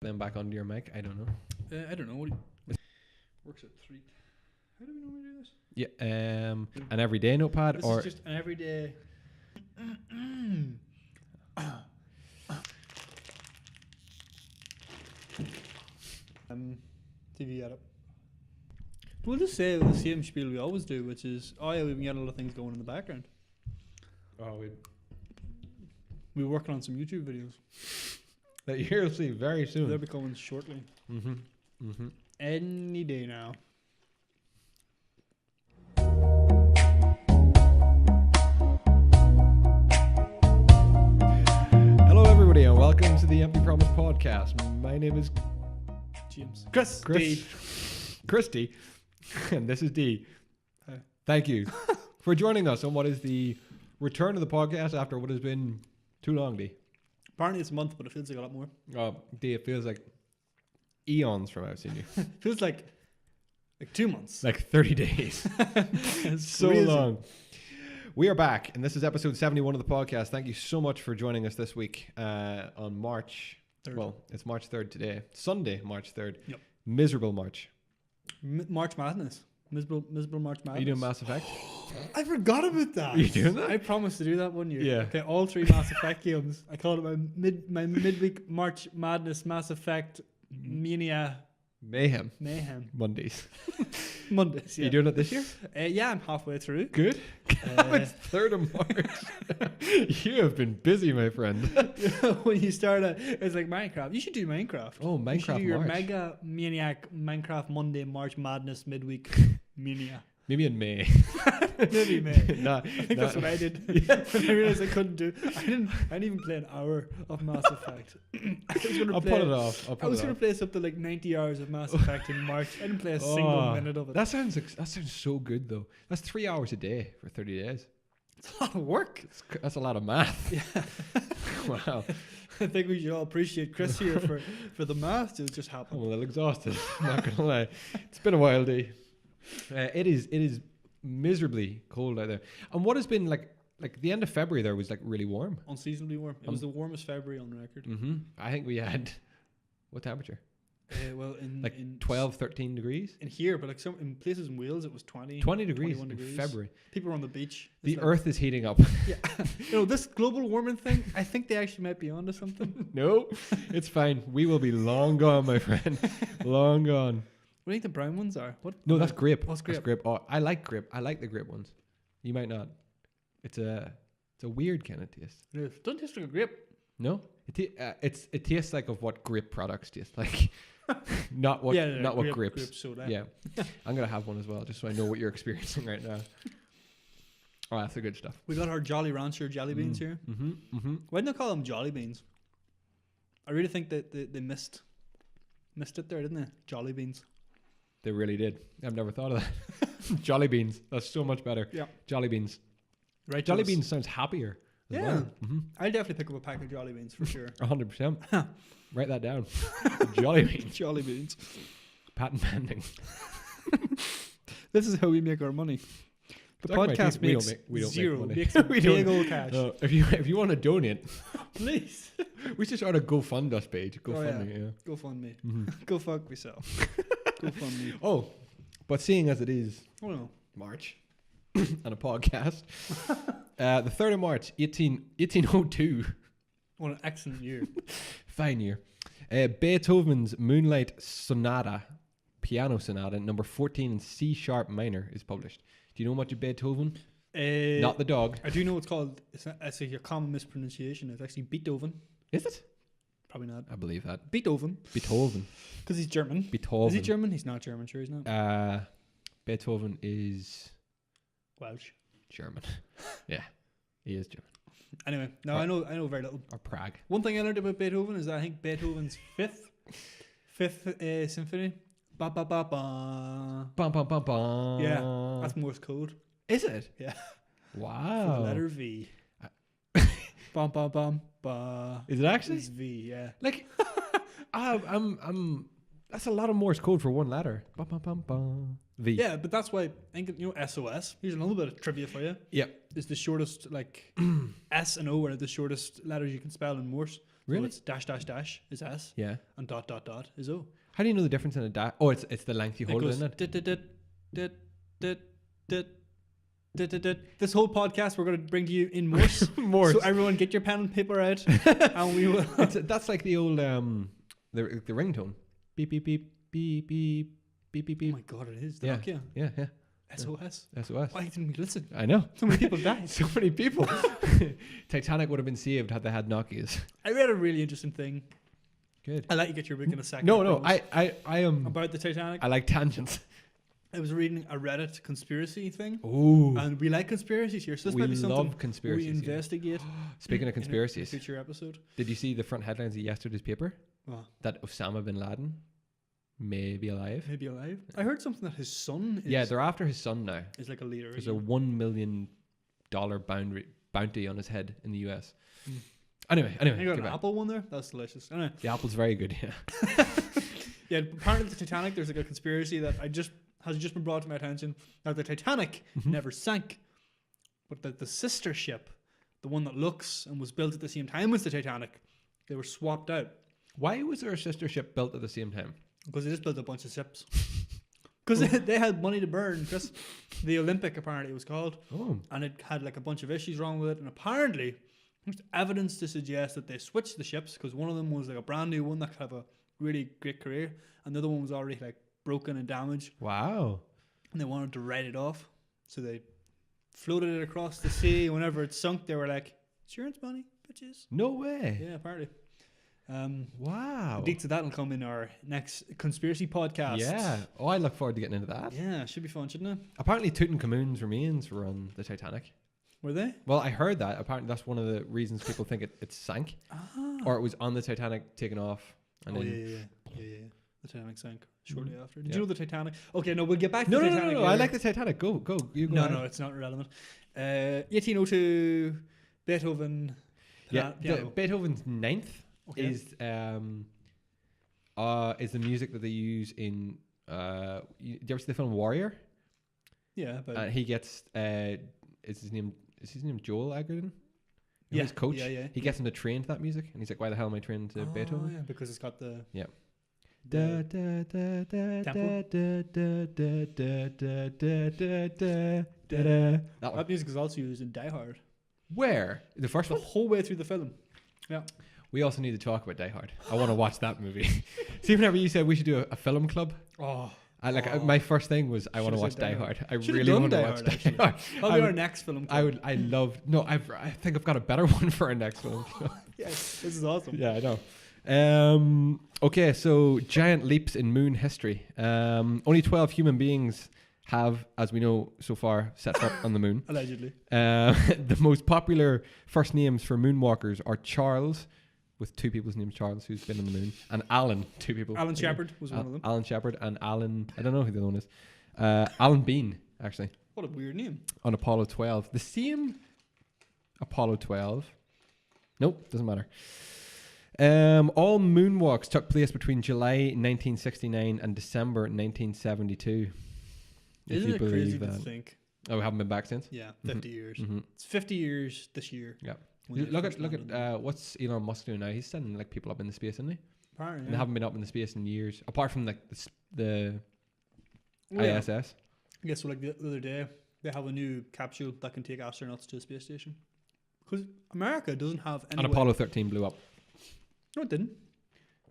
them back onto your mic. I don't know. I don't know. Works at 3. How do we normally do this? Yeah. An everyday notepad This or is just an everyday. TV edit. We'll just say the same spiel we always do, which is, oh yeah, we've been getting a lot of things going in the background. We were working on some YouTube videos. That you'll see very soon. They'll be coming shortly. Mm-hmm. Any day now. Hello, everybody, and welcome to the Empty Promise podcast. My name is James. Christy, and this is D. Hi. Thank you for joining us on what is the return of the podcast after what has been too long, D. Apparently it's a month, but it feels like a lot more. D, it feels like eons from I've seen you. Feels like 2 months. Like 30 days. It's so crazy. long. We are back, and this is episode 71 of the podcast. Thank you so much for joining us this week on March 3rd. Well, it's March 3rd today. Sunday, March 3rd. Yep. Miserable March. March Madness. Miserable March Madness. Are you doing Mass Effect? I forgot about that. Are you doing that? I promised to do that one year. Yeah. Okay, all 3 Mass Effect games. I called it my midweek March Madness Mass Effect Mania Mayhem. Mondays, Are yeah. you doing it this year? Yeah, I'm halfway through. Good. It's 3rd of March. You have been busy, my friend. When you start it's like Minecraft. You should do Minecraft. Oh, Minecraft You should do your March. Mega Maniac Minecraft Monday March Madness midweek Mania. Maybe in May. Maybe May. Nah, I think that's what I did. When I realized I couldn't do. I didn't even play an hour of Mass Effect. I'll put it off. I was gonna play something like 90 hours of Mass Effect in March. I didn't play a single minute of it. That sounds so good though. That's 3 hours a day for 30 days. It's a lot of work. That's a lot of math. Yeah. Wow. I think we should all appreciate Chris here for the math to just happen. I'm a little exhausted. I'm not gonna lie. It's been a wild day. It is miserably cold out there. And what has been like the end of February there was like really warm. Unseasonably warm. It was the warmest February on record. Mm-hmm. I think we had what temperature? Well, in 12, 13 degrees. In here, but like some in places in Wales, it was 20 degrees in degrees. February. People were on the beach. The Earth is heating up. Yeah, this global warming thing. I think they actually might be onto something. No, it's fine. We will be long gone, my friend. Long gone. What do you think the brown ones are? What? No, that's grape. What's grape? That's grape. Oh, I like grape. I like the grape ones. You might not. It's a weird kind of taste. It is. Doesn't taste like a grape. No, it tastes like of what grape products taste like. Not what what grapes. Grape soda. Yeah, I'm gonna have one as well, just so I know what you're experiencing right now. Oh, that's the good stuff. We got our Jolly Rancher jelly beans here. Mm-hmm. Mm-hmm. Why didn't they call them Jolly Beans? I really think that they missed it there, didn't they? Jolly Beans. They really did. I've never thought of that. Jolly beans. That's so much better. Yeah. Jolly beans. Right. Jolly beans sounds happier. As well. Mm-hmm. I'll definitely pick up a pack of Jolly Beans for sure. 100%. Write that down. Jolly beans. Jolly Beans. Patent pending. This is how we make our money. The podcast makes we don't zero. Make money. Makes we big old cash. If you want to donate, please. We should start a GoFund us page. GoFundMe. Go fund me. Mm-hmm. Go fuck myself. Go fund me. Oh, but seeing as it is March and a podcast, the 3rd of March, 1802. What an excellent year. Fine year. Beethoven's Moonlight Sonata, Piano Sonata, number 14 in C sharp minor is published. Do you know much of Beethoven? Not the dog. I do know it's called, it's a common mispronunciation. It's actually Beethoven. Is it? Probably not. I believe that. Beethoven. Because he's German. Beethoven. Is he German? He's not German, sure he's not. Beethoven is Welsh. German. Yeah, he is German. Anyway, I know very little. Or Prague. One thing I learned about Beethoven is that I think Beethoven's fifth symphony. Ba ba ba ba. Bum bum bum bum. Yeah, that's Morse code. Is it? Yeah. Wow. For the letter V. Bum bum bum ba. Is it actually? It's V. Yeah. Like, I'm. That's a lot of Morse code for one letter. Bum bum bum bum. V. Yeah, but that's why I think SOS. Here's a little bit of trivia for you. Yeah. Is the shortest S and O are the shortest letters you can spell in Morse. Really? So it's dash dash dash is S, Yeah. and dot dot dot is O. How do you know the difference in a dash? Oh, it's the length you hold it, goes isn't it? dit, dit, dit, dit, dit, dit, dit, dit, dit. This whole podcast we're going to bring to you in Morse. Morse. So everyone get your pen and paper out, and we will. That's like the old the ringtone. Beep beep beep beep beep beep beep Oh beep. my god, it is. Yeah. Nokia. Yeah, yeah. SOS. SOS. Why didn't we listen? I know. So many people died. So many people. Titanic would have been saved had they had Nokias. I read a really interesting thing. Good. I'll let you get your book in a second. No, I promise. I am. About the Titanic. I like tangents. I was reading a Reddit conspiracy thing. Ooh. And we like conspiracies here, so this We might be something love conspiracies we here. investigate. Speaking of in a conspiracies, future episode. did you see the front headlines of yesterday's paper? Oh, That Osama bin Laden may be alive. maybe alive. I heard something that his son is, Yeah, they're after his son now. is like a leader. There's a $1 million bounty on his head in the US. Mm. Anyway, I got get an back. apple one there. That's delicious. Anyway, The apple's very good. Yeah. yeah. Apparently, the Titanic. There's like a conspiracy that has just been brought to my attention that the Titanic Mhm. never sank, but that the sister ship, the one that looks and was built at the same time as the Titanic, they were swapped out Why was there a sister ship built at the same time? because they just built a bunch of ships. Because they had money to burn. Just the Olympic, apparently it was called, Oh, and it had like a bunch of issues wrong with it. And apparently, there's evidence to suggest that they switched the ships because one of them was like a brand new one that could have a really great career, and the other one was already like broken and damaged, wow. and they wanted to write it off, so they floated it across the sea. Whenever it sunk, they were like, "Insurance money, bitches." No way. Yeah, apparently. Wow. Deets of that will come in our next conspiracy podcast. Yeah. Oh, I look forward to getting into that. Yeah, should be fun, shouldn't it? Apparently, Tutankhamun's remains were on the Titanic. Were they? Well, I heard that. Apparently, that's one of the reasons people think it sank, Ah. or it was on the Titanic, taken off, and Oh, then. yeah. The Titanic sank shortly after. Did Yeah. you know the Titanic? Okay, no, we'll get back to No, the no, no, Titanic no, I later. like the Titanic. Go. You go. No, ahead. no, it's not relevant. 1802, Beethoven. Yeah, piano. Beethoven's ninth Okay. is the music that they use in. Do you ever see the film Warrior? Yeah, but He gets is his name Joel Egerton? Yeah, His coach. yeah. He gets him to train to that music, and he's like, "Why the hell am I training to Beethoven?" Yeah, because it's got the Yeah. the- That that one. music is also used in Die Hard Where? The first the one? whole way through the film. Yeah, We also need to talk about Die Hard. I want to watch that movie. See, whenever you said we should do a film club, oh, my first thing was I want to Should've watch said Die Die Hard. I Should've really done want to Die watch Hard, Die actually. Hard. that'll be our next film. Club. I think I've got a better one for our next film. club. Yes, this is awesome. Yeah, I know. Okay, so giant leaps in moon history. Only 12 human beings have, as we know so far, set foot on the moon. Allegedly. The most popular first names for moonwalkers are Charles, with two people's names, Charles, who's been on the moon, and Alan, two people. Alan Shepard was one of them. Alan Shepard and Alan, I don't know who the other one is. Alan Bean, actually, What a weird name. on Apollo 12. The same Apollo 12. Nope, doesn't matter. All moonwalks took place between July 1969 and December 1972. If Isn't you it crazy believe to that. think? Oh, we haven't been back since? Yeah, 50 years. Mm-hmm. It's 50 years this year. Yeah. when they Look first landed. at what's Elon Musk doing now? He's sending like people up into space, isn't he? Apparently, And they haven't been up into space in years, apart from like the Oh, yeah. ISS. I guess so. Like the other day, they have a new capsule that can take astronauts to a space station. Because America doesn't have any. And way- Apollo 13 blew up. No, it didn't.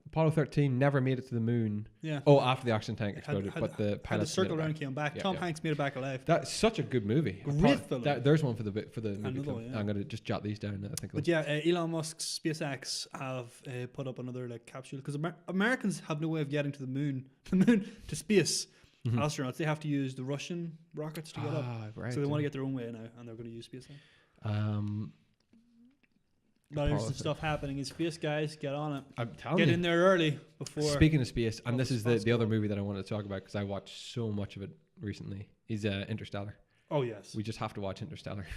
Apollo 13 never made it to the moon. Yeah. Oh, after the oxygen tank It had- exploded, had- but the Had to pilots circle made it around back. and came back. Yeah, Tom yeah. Hanks made it back alive. That's such a good movie. Great film. There's one for the movie Another club. one, yeah. I'm gonna just jot these down. I think. But yeah, Elon Musk's SpaceX have put up another like capsule because Americans have no way of getting to the moon, to space. Mhm. Astronauts, they have to use the Russian rockets to get up. Right. So they want to get their own way now, and they're going to use SpaceX. A lot of Apollo interesting stuff happening in space, guys. Get on it. I'm telling Get you. in there early before. Speaking of space, and all this the is the spots other go. movie that I wanted to talk about because I watched so much of it recently. Is Interstellar. Oh yes, We just have to watch Interstellar.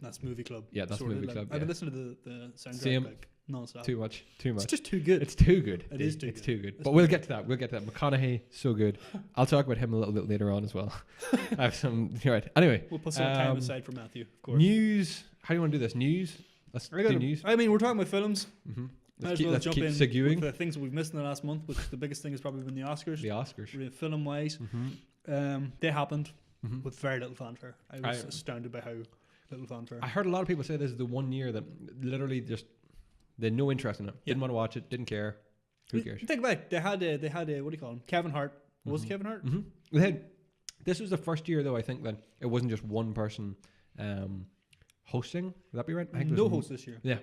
that's movie club. Yeah, that's sorted. movie Like, club, I've been yeah. listening to the soundtrack Same. like non-stop. Too much. It's just too good. It's too good. It is too It's good. too good. It's But too we'll good. get to that. We'll get to that. McConaughey, so good. I'll talk about him a little bit later on as well. I have some. Right. Anyway, We'll put some time aside for Matthew, of course. news. How do you want to do this? News. Let's do news. I mean, we're talking about films. Mm-hmm. Might as Let's keep, well let's jump keep in seguing. with the things that we've missed in the last month, which the biggest thing has probably been the Oscars. The Oscars. Film wise, they happened with very little fanfare. I was astounded by how little fanfare. I heard a lot of people say this is the one year that literally just they had no interest in it. Didn't want to watch it. Didn't care. Who cares? Think about it. They had what do you call him? Kevin Hart. Was it Kevin Hart? This was the first year, though, I think, that it wasn't just one person hosting. Would that be right? I think No host this year. Yeah.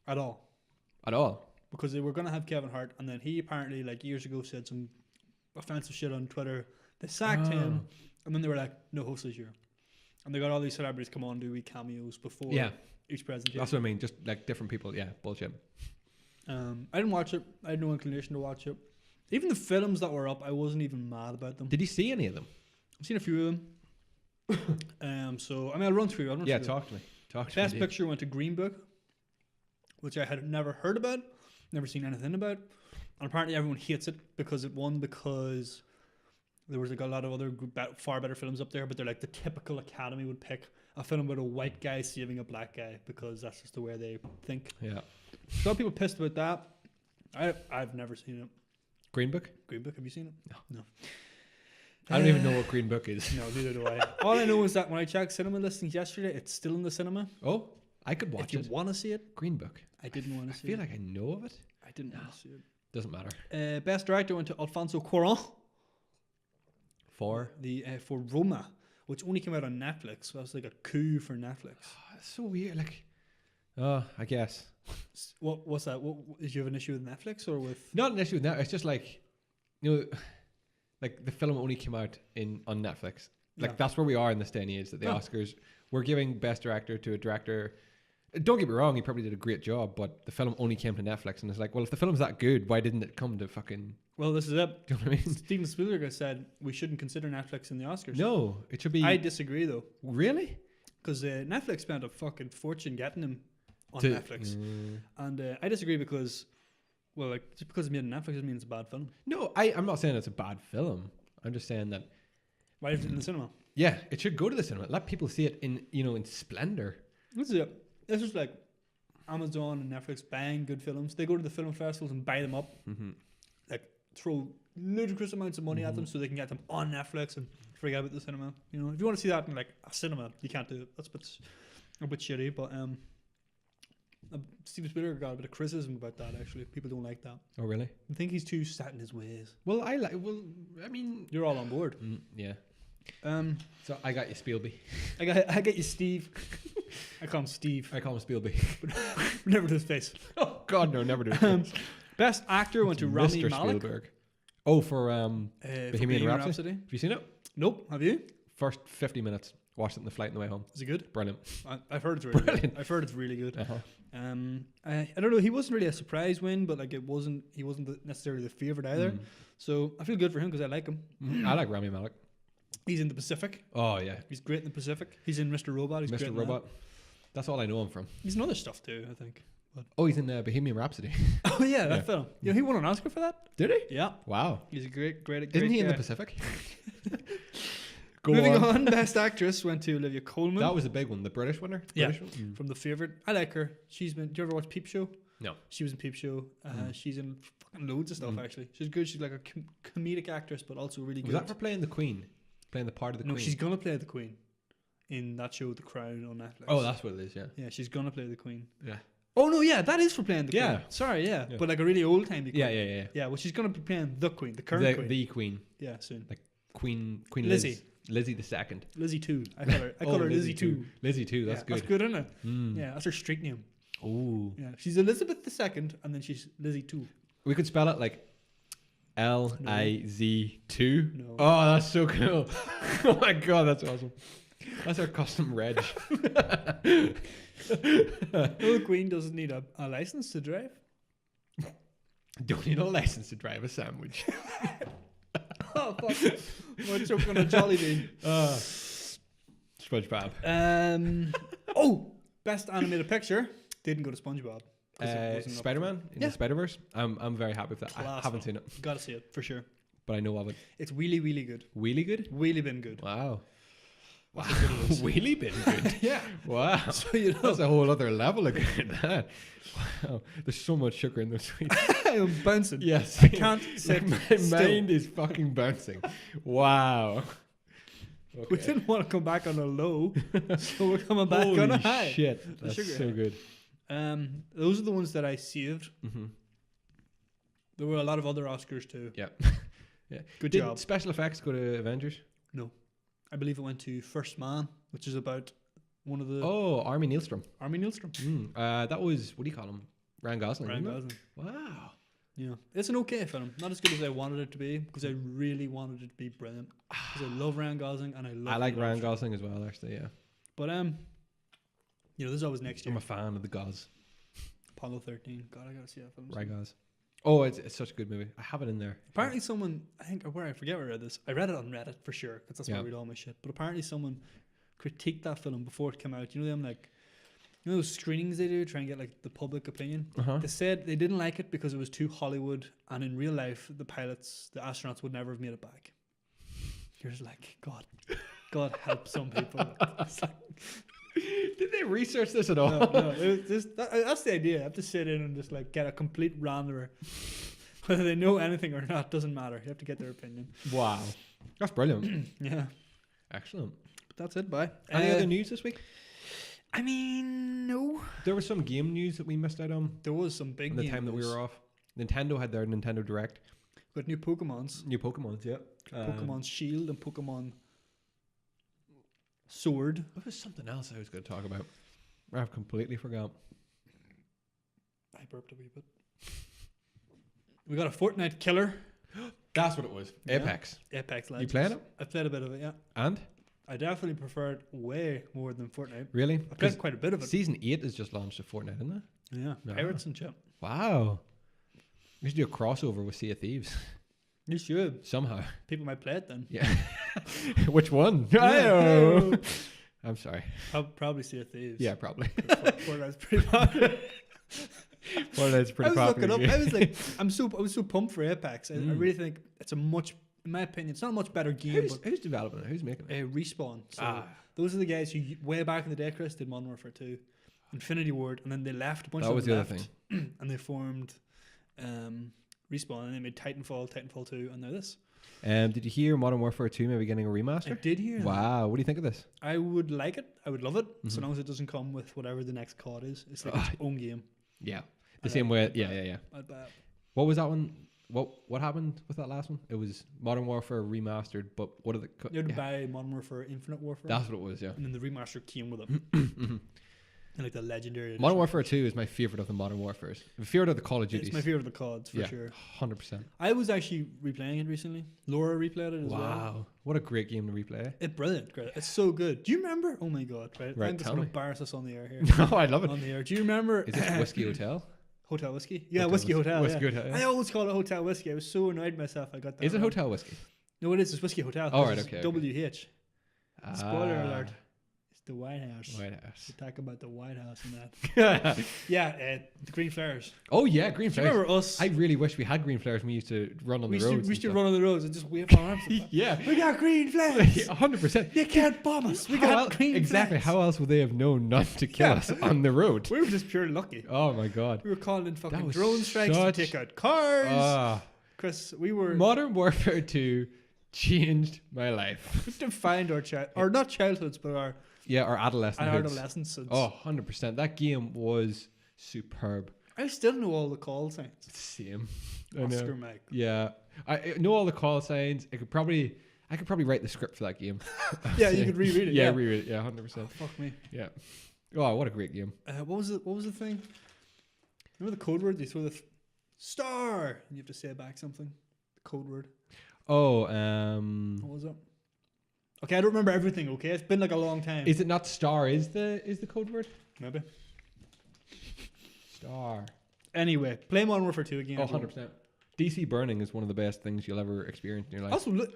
At all. At all. Because they were going to have Kevin Hart, and then he apparently, like, years ago said some offensive shit on Twitter. They sacked him, and then they were like, no host this year. And they got all these celebrities come on and do wee cameos before each presentation. That's what I mean. Just, like, different people. Yeah, bullshit. I didn't watch it. I had no inclination to watch it. Even the films that were up, I wasn't even mad about them. Did you see any of them? I've seen a few of them. So, I mean, I'll run through. Talk to me. Best Picture went to Green Book, which I had never heard about, never seen anything about. And apparently everyone hates it because it won because there was like a lot of other far better films up there, but they're like the typical Academy would pick a film about a white guy saving a black guy because that's just the way they think. Yeah. So a lot of people pissed about that. I've never seen it. Green Book? Green Book, have you seen it? No. I don't even know what Green Book is. No, neither do I. All I know is that when I checked cinema listings yesterday, it's still in the cinema. Oh, I could watch it. If you want to see it. Green Book. I didn't want to see it. I feel like I know of it. I didn't want to see it. Doesn't matter. Best Director went to Alfonso Cuarón. For Roma, which only came out on Netflix. So that's like a coup for Netflix. It's so weird. Like, I guess. What's that? Did you have an issue with Netflix or with? Not an issue with that. It's just like, like the film only came out on Netflix. Like that's where we are in this day and age. That the Oscars, we're giving Best Director to a director. Don't get me wrong, he probably did a great job, but the film only came to Netflix, and it's like, well, if the film's that good, why didn't it come to fucking? Well, this is it. Do you know what I mean? Steven Spielberg said we shouldn't consider Netflix in the Oscars. No, it should be. I disagree though. Really? Because Netflix spent a fucking fortune getting him on Netflix, and I disagree because, well, like just because it's made on Netflix doesn't mean it's a bad film. No, I'm not saying it's a bad film. I'm just saying that. Why is it in the cinema? Yeah, it should go to the cinema. Let people see it in splendor. This is it. It's just like Amazon and Netflix buying good films. They go to the film festivals and buy them up, like throw ludicrous amounts of money at them so they can get them on Netflix and forget about the cinema. You know, if you want to see that in like a cinema, you can't do it. That's a bit shitty. But Steven Spielberg got a bit of criticism about that. Actually, people don't like that. Oh, really? I think he's too set in his ways. Well, I mean, you're all on board. Yeah. So I got you, Spielby. I got you, Steve. I call him Steve. I call him Spielby. But never do his face. Oh God, no, never do his face. Best actor went to Rami Mr. Malek. Spielberg. Oh, for Bohemian Rhapsody. Have you seen it? Nope. Have you? First 50 minutes. Watched it on the flight on the way home. Is it good? Brilliant. I've heard it's really good. I've heard it's really good. I don't know. He wasn't really a surprise win, but like he wasn't necessarily the favorite either. So I feel good for him because I like him. I like Rami Malek. He's in The Pacific. Oh yeah, he's great in The Pacific. He's in Mr. Robot. He's Mr. Robot. That's all I know him from. He's in other stuff too, I think. But oh, he's in Bohemian Rhapsody. Oh yeah, that film. Yeah, he won an Oscar for that. Did he? Yeah. Wow. He's a great Isn't he guy. in The Pacific? Moving on, Best Actress went to Olivia Colman. That was a big one. The British winner. British one? From The Favourite. I like her. Do you ever watch Peep Show? No. She was in Peep Show. She's in fucking loads of stuff actually. She's good. She's like a comedic actress, but also really good. Was that for playing the Queen? Playing the part of the Queen? No, she's gonna play the Queen in that show, The Crown, on Netflix. Oh, that's what it is. Yeah. Yeah, she's gonna play the Queen. Yeah. Oh no, yeah, that is for playing the Queen. Yeah. Sorry, yeah, but like a really old timey Queen. Yeah. Yeah, well, she's gonna be playing the Queen, the current Queen. The Queen. Yeah, soon. Like Queen Lizzie. Lizzie the second. Lizzie 2. I call her Lizzie 2. Lizzie 2, that's good. That's good, isn't it? Yeah, that's her street name. Oh. Yeah, she's Elizabeth the second, and then she's Lizzie 2. We could spell it like Liz2. No. Oh, that's so cool. Oh my God, that's awesome. That's our custom reg. No, the Queen doesn't need a license to drive. Don't need a license to drive a sandwich. Oh, fuck. We're choking on a Jolly Bean. SpongeBob. Oh, Best Animated Picture. Didn't go to SpongeBob. Spider-Man in the Spider-Verse. I'm very happy with that. I haven't seen it. Gotta see it, for sure. But I know of it. It's really, really good. Really good? Really been good. Wow. Wow. That's how good it is. Really been good. Yeah. Wow. So, you know, That's a whole other level of good. That. Wow. There's so much sugar in those sweets. I'm bouncing. Yes. I can't sit Like, my still. mind is fucking bouncing. Wow. We Okay. didn't want to come back on a low, so we're coming back Holy on a high. shit. The That's sugar so high. good. Those are the ones that I saved. Mm-hmm. There were a lot of other Oscars too. Yeah. Yeah. Good Did job. special effects go to Avengers? No, I believe it went to First Man, which is about one of the Oh, Army Nielstrom. Army Nilstrom. That was, what do you call him? Ryan Gosling. Ryan wasn't it? Gosling. Wow. Yeah, it's an okay film. Not as good as I wanted it to be because I really wanted it to be brilliant. Because I love Ryan Gosling and I I like Ryan Ryan Gosling as well, actually, yeah. But you know, there's always next year. I'm a fan of the Gos. Apollo 13. God, I gotta see that film. Ryan Gos. Oh, it's such a good movie. I have it in there. Apparently, someone I forget where I read this. I read it on Reddit for sure because that's where I read all my shit. But apparently, someone critiqued that film before it came out. You know them those screenings they do try and get like the public opinion. Uh-huh. They said they didn't like it because it was too Hollywood, and in real life, the astronauts would never have made it back. You're just like, God help some people. It's like, Did they research this at all? no, it was just, that's the idea. I have to sit in and just like get a complete randomer. Whether they know anything or not doesn't matter. You have to get their opinion. Wow. That's brilliant. Yeah. Excellent. But that's it, bye. Any other news this week? I mean, no. There was some game news that we missed out on There was some big in the time that we were off. Nintendo had their Nintendo Direct. Got new Pokemons. New Pokemons, yeah. Pokemon Shield and Pokemon Sword. There was something else I was going to talk about. I've completely forgot. I burped a wee bit. We got a Fortnite killer. That's what it was. Yeah. Apex. Apex You Legends. playing it? I played a bit of it, yeah. And? I definitely prefer it way more than Fortnite. Really? I played quite a bit of it. Season 8 has just launched of Fortnite, isn't it? Yeah. No. Pirates and shit. Wow. We should do a crossover with Sea of Thieves. You should. Somehow. People might play it then. Yeah. Which one? Yeah. I'm sorry. Probably Sea of Thieves. Yeah, probably. Fortnite's pretty popular. Fortnite's I pretty was popular. looking up. I was like, I was so pumped for Apex. I really think it's a much, in my opinion, it's not a much better game. Who's developing it? Who's making it? Respawn. So those are the guys who way back in the day, Chris, did Modern Warfare 2, Infinity Ward, and then they left a bunch That of was them the other left, thing. and they formed Respawn, and they made Titanfall 2, and now this. Did you hear Modern Warfare 2 maybe getting a remaster? I did hear. Wow. What do you think of this? I would like it. I would love it, so long as it doesn't come with whatever the next COD is. It's like its own game. Yeah. The same way. Yeah. I'd buy it. What was that one? What happened with that last one? It was Modern Warfare remastered, but what are the... You had to buy Modern Warfare Infinite Warfare. That's what it was, yeah. And then the remaster came with it. And like the legendary edition. Modern Warfare 2 is my favorite of the Modern Warfares. My favorite of the Call of Duties. It's my favorite of the CODs, for yeah, sure. 100%. I was actually replaying it recently. Laura replayed it as well. Wow. What a great game to replay. It's brilliant. Great. It's so good. Do you remember? Oh my God. Right. Right, I'm just tell going me. to embarrass us on the air here. No, I love it. On the air. Do you remember? Is this Whiskey Hotel? Hotel Whiskey? Yeah, Hotel Whiskey Whiskey. Hotel. Whiskey yeah. Hotel, yeah. I always call it Hotel Whiskey. I was so annoyed myself. I got that. Is it wrong. Hotel Whiskey? No, it is. It's Whiskey Hotel. Oh, right, It's okay, WH. Spoiler alert. It's the White House. White House. We talk about the White House and that. Yeah, the green flares. Oh, yeah, green Do you flares. remember us? I really wish we had green flares when we used to run on we the used roads. to, we used to and run on the roads and just wave our arms. stuff. Yeah. We got green flags. 100%. You can't bomb us. We got green exactly. flags. How else would they have known not to kill us on the road? We were just pure lucky. Oh, my God. We were calling in fucking was drone strikes to such- take out cars. Ah. Chris, we were Modern Warfare 2 changed my life. defined our or not childhoods, but our Adolescence. adolescence. Oh, 100%. That game was superb. I still know all the call signs. Same. I know. Oscar Mike. Yeah. I know all the call signs. I could probably write the script for that game. Yeah, you could reread it. Yeah, reread it. Yeah, 100%. Oh, fuck me. Yeah. Oh, what a great game. What was the thing? Remember the code word? You throw the star, and you have to say back something. The code word. Oh, What was it? Okay, I don't remember everything. Okay, it's been like a long time. is it not star? Is the code word? Maybe. Star. Anyway, play Modern Warfare 2 again. Oh, everyone. 100%. DC burning is one of the best things you'll ever experience in your life. Also,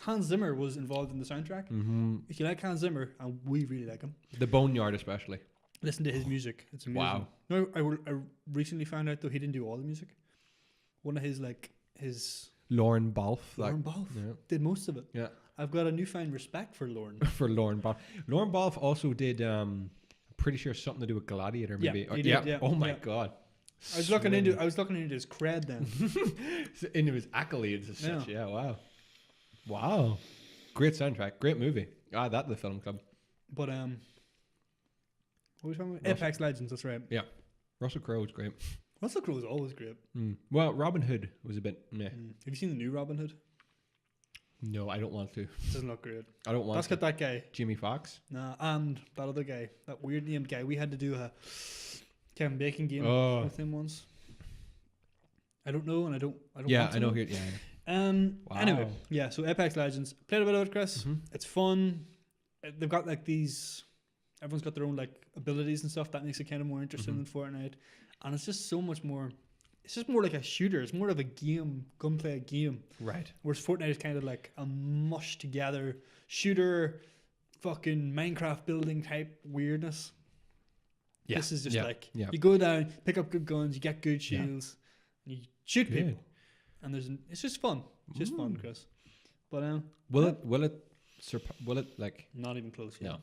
Hans Zimmer was involved in the soundtrack. Mm-hmm. If you like Hans Zimmer, and we really like him, The Boneyard especially. listen to his music. It's amazing. Wow. No, I recently found out though he didn't do all the music. One of his Lauren Balfe. Lauren Balfe Yeah. did most of it. Yeah. I've got a newfound respect for Lorne. For Lauren Balfe. Lauren Balfe also did, pretty sure something to do with Gladiator, Yeah, maybe. he did, yeah, Oh my yeah. God. I was looking into his cred then. into his accolades as such. Yeah. Yeah, wow. Wow. Great soundtrack. Great movie. That at the film club. But what were we talking about? Russell- Apex Legends, that's right. Yeah. Russell Crowe was great. Russell Crowe's always great. Well, Robin Hood was a bit meh. Have you seen the new Robin Hood? No, I don't want to. It doesn't look great. I don't want That's to. got that guy. Jimmy Fox? Nah, and that other guy, that weird named guy. We had to do a Kevin Bacon game Oh. with him once. I don't know, and I don't. Yeah, want to I know. Here, yeah. Wow. Anyway, yeah. So Apex Legends, played a bit of it, Chris. Mhm. It's fun. They've got like these. Everyone's got their own like abilities and stuff. That makes it kind of more interesting Mhm. than Fortnite, and it's just so much more. It's just more like a shooter. It's more of a game, gunplay game. Right. Whereas Fortnite is kind of like a mush together shooter, fucking Minecraft building type weirdness. Yeah. This is just like yeah. you go down, pick up good guns, you get good Yeah. shields, and you shoot Good. people. And it's just fun. It's just fun, Chris. But Will it like? not even close yet. No.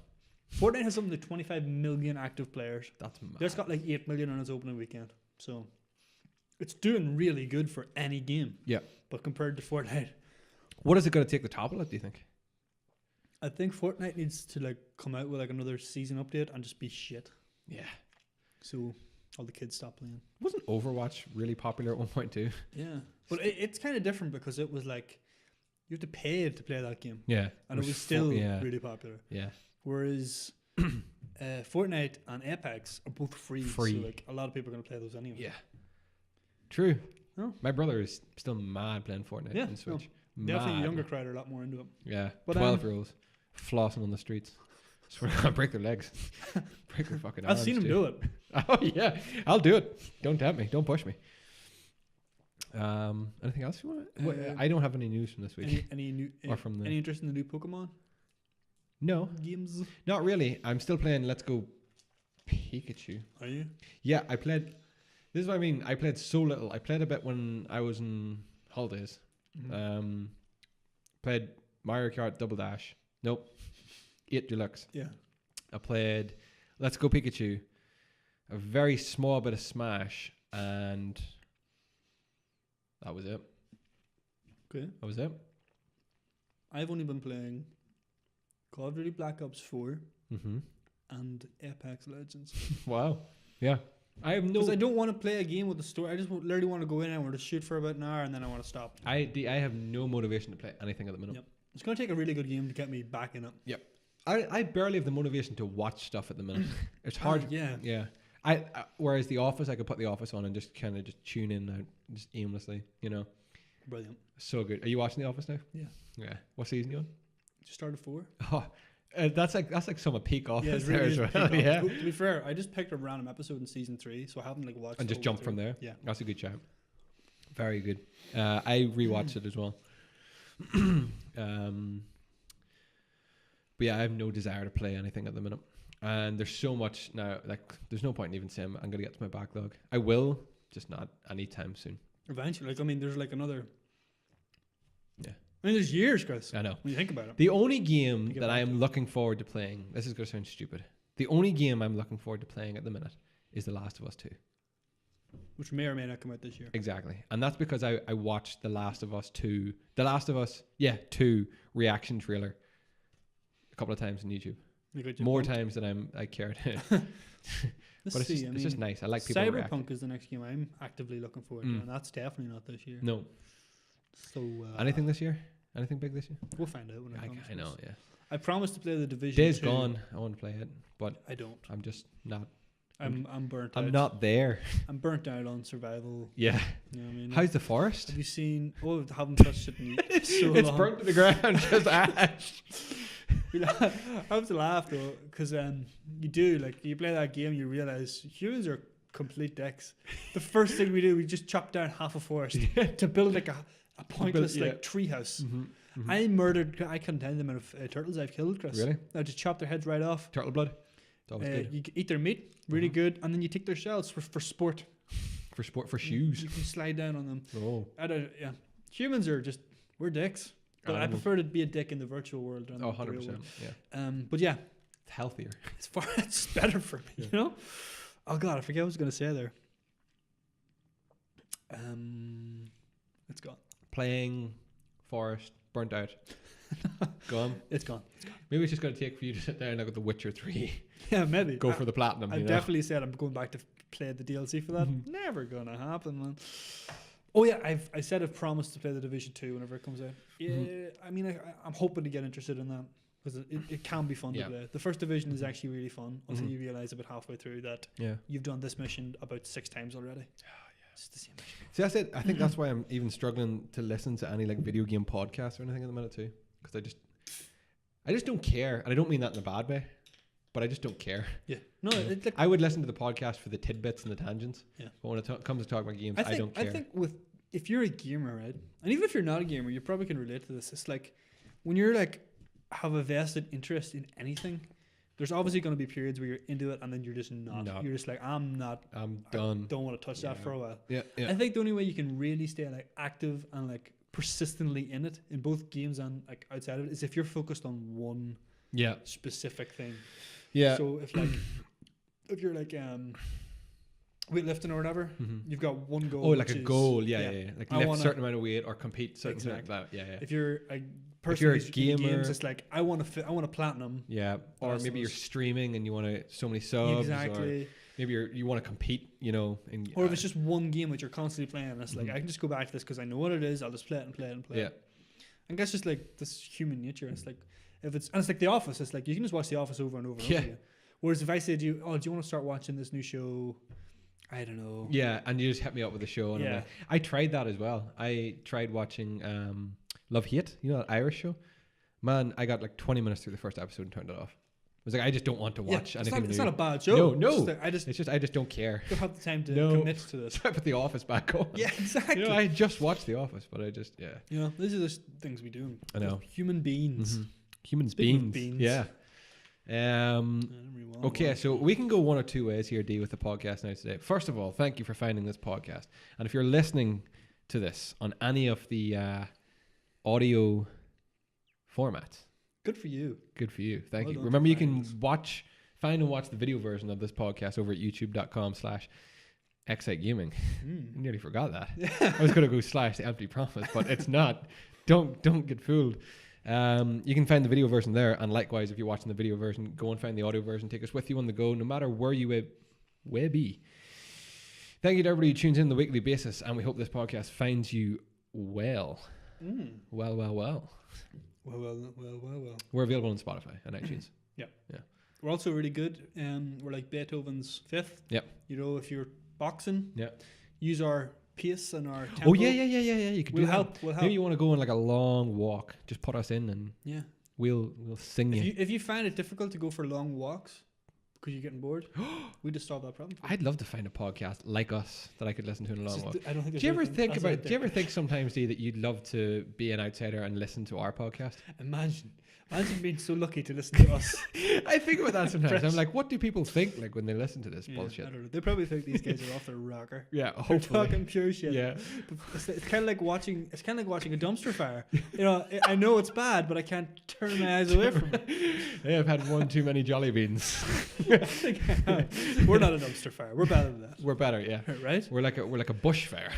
Fortnite has something like 25 million active players. That's mad. There's got like 8 million on its opening weekend. So it's doing really good for any game. Yeah. But compared to Fortnite, What is it going to take the top of it? Do you think? I think Fortnite needs to like come out with like another season update and just be shit. Yeah. So all the kids stop playing. Wasn't Overwatch really popular at 1.2? Yeah. But it's kind of different because it was like you have to pay to play that game. Yeah. And it was still yeah. really popular. Yeah. Whereas Fortnite and Apex are both free. Free. So like a lot of people are going to play those anyway. Yeah. True. Oh. My brother is still mad playing Fortnite Yeah, on Switch. Definitely Mad. the younger crowd are a lot more into it. Yeah. But, 12-year-olds flossing on the streets. Swear to God, break their legs. Break their fucking arms. I've seen them too. do it. Oh yeah, I'll do it. Don't tempt me. Don't push me. Anything else you want? I don't have any news from this week. Any new? Or from the- any interest in the new Pokemon No, games? not really. I'm still playing Let's Go Pikachu. Are you? Yeah, I played. This is what I mean. I played so little. I played a bit when I was in holidays. Mhm. Played Mario Kart Double Dash. Nope. 8 Deluxe. Yeah. I played Let's Go Pikachu, a very small bit of Smash, and that was it. Okay. That was it. I've only been playing Call of Duty Black Ops 4 Mm-hmm. and Apex Legends. Wow. Yeah. I have no. Because I don't want to play a game with a story. I just literally want to go in and I want to shoot for about an hour and then I want to stop. I have no motivation to play anything at the minute. Yep. It's going to take a really good game to get me back in it. I barely have the motivation to watch stuff at the minute. It's hard. Yeah. Yeah. I whereas The Office, I could put The Office on and just kind of just tune in out, just aimlessly. You know. Brilliant. So good. Are you watching The Office now? Yeah. Yeah. What season you on? Just started 4. Oh, that's like some of peak Office it's there really as is well. peak Yeah. Office. To be fair, I just picked a random episode in season 3, so I haven't like watched And the just whole jump from through. there. Yeah. That's a good shout. Very good. I rewatched it as well. But yeah, I have no desire to play anything at the minute. And there's so much now, like, there's no point in even saying I'm going to get to my backlog. I will, just not anytime soon. Eventually, like, I mean, there's like another. Yeah. I mean, there's years, Chris. I know. When you think about it. The only game get that I back am looking forward to playing, this is going to sound stupid. The only game I'm looking forward to playing at the minute is The Last of Us 2. Which may or may not come out this year. Exactly. And that's because I watched The Last of Us 2. The Last of Us, 2 reaction trailer a couple of times on YouTube. More times than I care to. Let's But it's, see. just, I it's mean, just nice. I like people reacting. Cyberpunk is the next game I'm actively looking forward to, and that's definitely not this year. No. So Anything this year? Anything big this year? We'll find out when it comes. I know, yeah. I promised to play the Division. Days 2. Gone. I want to play it, but I don't. I'm just not. I'm burnt out. I'm not there. I'm burnt out on survival. Yeah. You know what I mean? How's the forest? Have you seen? Oh, I haven't touched it in so It's long. burnt to the ground, just ash. I have to laugh though, because you do, like, you play that game, you realize humans are complete dicks. The first thing we do, we just chop down half a forest to build like a pointless like tree house. I contain them out of turtles I've killed, Chris. Really? I just chop their heads right off. Turtle blood. It's always good. You eat their meat, really good, and then you take their shells for sport. For sport, for shoes. You can slide down on them. Oh. Yeah. Humans are just, we're dicks. But I prefer to be a dick in the virtual world than the real 100%. world. Yeah. But yeah, It's healthier. it's better for me, you know? Oh God, I forget what I was going to say there. It's gone. Playing, Forest, burnt out. Gone. It's gone. Maybe it's just going to take for you to sit down and look at The Witcher 3. Yeah, maybe. Go for the platinum. I you know? definitely said I'm going back to play the DLC for that. Never gonna happen, man. Oh yeah, I said I've promised to play the Division 2 whenever it comes out. Yeah, I mean, I'm hoping to get interested in that because it can be fun to play. The first Division is actually really fun until you realize about halfway through that you've done this mission about 6 times already. It's the same mission. See, that's it. I think that's why I'm even struggling to listen to any like video game podcasts or anything at the minute too, because I just don't care, and I don't mean that in a bad way, but I just don't care. Yeah, no, I would listen to the podcast for the tidbits and the tangents. Yeah, but when it comes to talking about games, I don't care. I think if you're a gamer, right, and even if you're not a gamer, you probably can relate to this. It's like when you're like have a vested interest in anything. There's obviously going to be periods where you're into it and then you're just not. You're just like, I'm done. I don't want to touch that for a while. Yeah. I think the only way you can really stay like active and like persistently in it in both games and like outside of it is if you're focused on one specific thing. Yeah. So if you're like weightlifting or whatever, you've got one goal. Oh, like a goal. Yeah. Like lift a certain amount of weight or compete certain like that. Yeah. If you're a person who's gamer, games, it's like I want to platinum. Yeah. Or maybe you're streaming and you want to so many subs. Exactly. Or maybe you want to compete, you know. Or if it's just one game that you're constantly playing, it's like I can just go back to this because I know what it is. I'll just play it and play it and play it. And that's just like this human nature. It's like it's like The Office. It's like you can just watch The Office over and over and over again. Whereas if I say to you, do you want to start watching this new show? I don't know. Yeah, and you just hit me up with a show. And I tried that as well. I tried watching Love Hate, you know, that Irish show. Man, I got like 20 minutes through the first episode and turned it off. I was like, I just don't want to watch anything. It's not a bad show. No. I just don't care. Don't have the time to commit to this. So I put The Office back on. Yeah, exactly. You know, I just watched The Office, but I just You know, these are the things we do. I know. Human beings. Human beings. Yeah. Okay, so we can go one or two ways here, D, with the podcast now today. First of all, thank you for finding this podcast. And if you're listening to this on any of the audio formats, good for you. Thank you. Remember, you can find and watch the video version of this podcast over at youtube.com/excitegaming. I nearly forgot that. I was going to go / empty promise, but it's not. Don't get fooled. You can find the video version there, and likewise, if you're watching the video version, go and find the audio version. Take us with you on the go, no matter where you may be. Thank you to everybody who tunes in on the weekly basis, and we hope this podcast finds you well. Well. We're available on Spotify and iTunes. Yeah. We're also really good. We're like Beethoven's Fifth. Yeah. You know, if you're boxing, use our pace and our tempo. Oh yeah. You could do that. We'll help. Maybe you want to go on like a long walk. Just put us in and we'll sing you. If you find it difficult to go for long walks because you're getting bored, we just solve that problem. I'd love to find a podcast like us that I could listen to in a long walk. I don't think. Do you ever think sometimes, Dee, that you'd love to be an outsider and listen to our podcast? Imagine being so lucky to listen to us. I think about that sometimes. I'm like, what do people think like when they listen to this bullshit? I don't know. They probably think these guys are off their rocker. Yeah, hopefully. They're talking pure shit. Yeah. It's kind of like watching a dumpster fire. You know, I know it's bad, but I can't turn my eyes away from it. Hey, I've had one too many Jolly Beans. We're not a dumpster fire. We're better than that. We're better, yeah. Right? We're like a bush fire.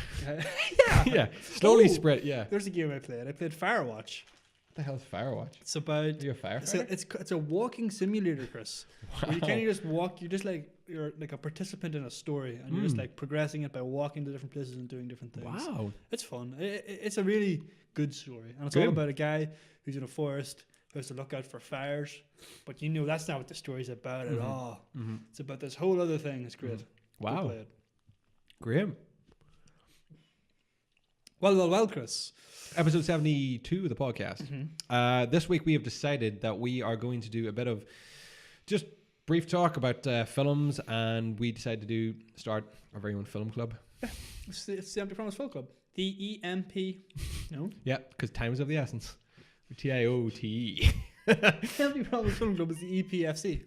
Yeah. Slowly spread. Yeah. There's a game I played. I played Firewatch. What the hell's Firewatch? It's about. Are you a firefighter? It's a walking simulator, Chris. Wow. Where you can't just walk. You're like a participant in a story, and you're just like progressing it by walking to different places and doing different things. Wow, it's fun. It's a really good story, and it's all about a guy who's in a forest who has to look out for fires. But you know that's not what the story's about at all. It's about this whole other thing. It's great. Wow, Graham. Well, Chris. Episode 72 of the podcast. This week we have decided that we are going to do a bit of just brief talk about films, and we decided to start our very own film club. It's the Empty Promise Film Club. The EMP. No? Yeah, because time is of the essence. TIOTE. Empty Promise Film Club is the EPFC.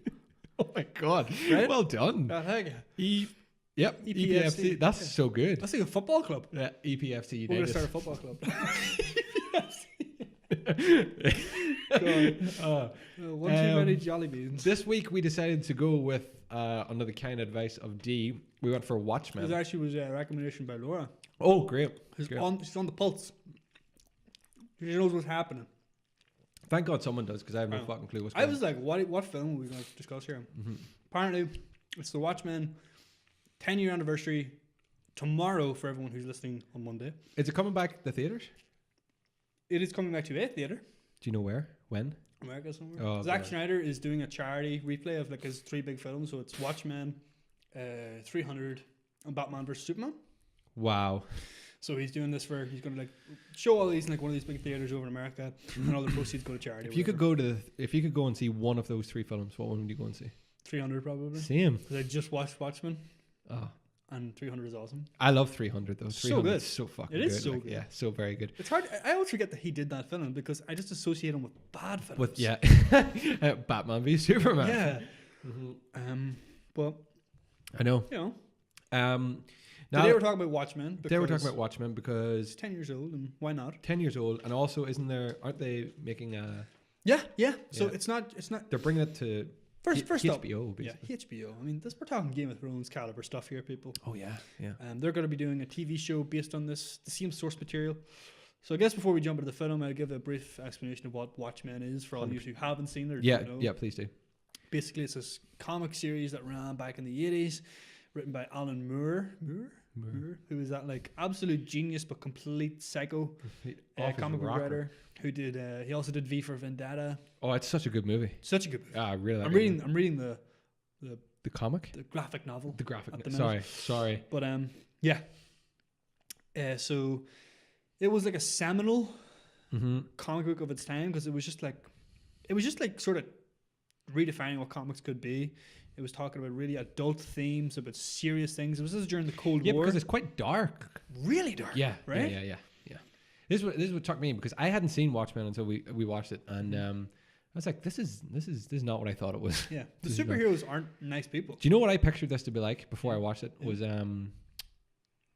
Oh my God. Right? Well done. Thank you. Yep, EPFC. That's so good. That's like a football club. Yeah, EPFC. We're going to start a football club. One too many jelly beans. This week we decided to go with under the kind advice of D. We went for Watchmen. It actually was a recommendation by Laura. Oh, great! She's Great. on the pulse. She knows what's happening. Thank God someone does, because I have no fucking clue what's I going on. was like, what film are we going to discuss here? Mm-hmm. Apparently, it's the Watchmen 10-year anniversary tomorrow for everyone who's listening on Monday. Is it coming back to the theaters? It is coming back to a theater. Do you know where? When? America somewhere. Oh, Zack God. Snyder is doing a charity replay of like his 3 big films. So it's Watchmen, 300, and Batman vs Superman. Wow. So he's doing this he's going to like show all these in like one of these big theaters over in America, and all the proceeds go to charity. If you could go and see one of those 3 films, what one would you go and see? 300 probably. Same. Because I just watched Watchmen, Oh, and 300 is awesome. I love 300 though. So 300 good. is so fucking It good. is so Like, good. Yeah, so very good. It's hard. I always forget that he did that film because I just associate him with bad films. With Batman v Superman. Yeah. Mm-hmm. But I know. you know, Now today we're talking about Watchmen. today we're talking because about Watchmen because it's 10 years old, and why not? 10 years old, and also aren't they making a? Yeah. So Yeah. it's not They're bringing it to first up. HBO Yeah, basically. HBO. I mean, we're talking Game of Thrones caliber stuff here, people. Oh yeah. They're going to be doing a TV show based on the same source material. So I guess before we jump into the film, I'll give a brief explanation of what Watchmen is for all of you who haven't seen it. Or don't know. Yeah, please do. Basically, it's this comic series that ran back in the 80s, written by Alan Moore, who was that like absolute genius but complete psycho comic book writer. Who did? He also did V for Vendetta. Oh, it's such a good movie. Such a good movie. I really. I'm reading the comic. the graphic novel. The graphic. at the minute. Sorry. But yeah. So it was like a seminal comic book of its time because it was just like sort of redefining what comics could be. It was talking about really adult themes, about serious things. This is during the Cold War. Yeah, because it's quite dark. Really dark. Yeah. Right? Yeah. This is what took me because I hadn't seen Watchmen until we watched it, and I was like, this is not what I thought it was. Yeah. The This is superheroes aren't nice people. Do you know what I pictured this to be like before I watched it? Was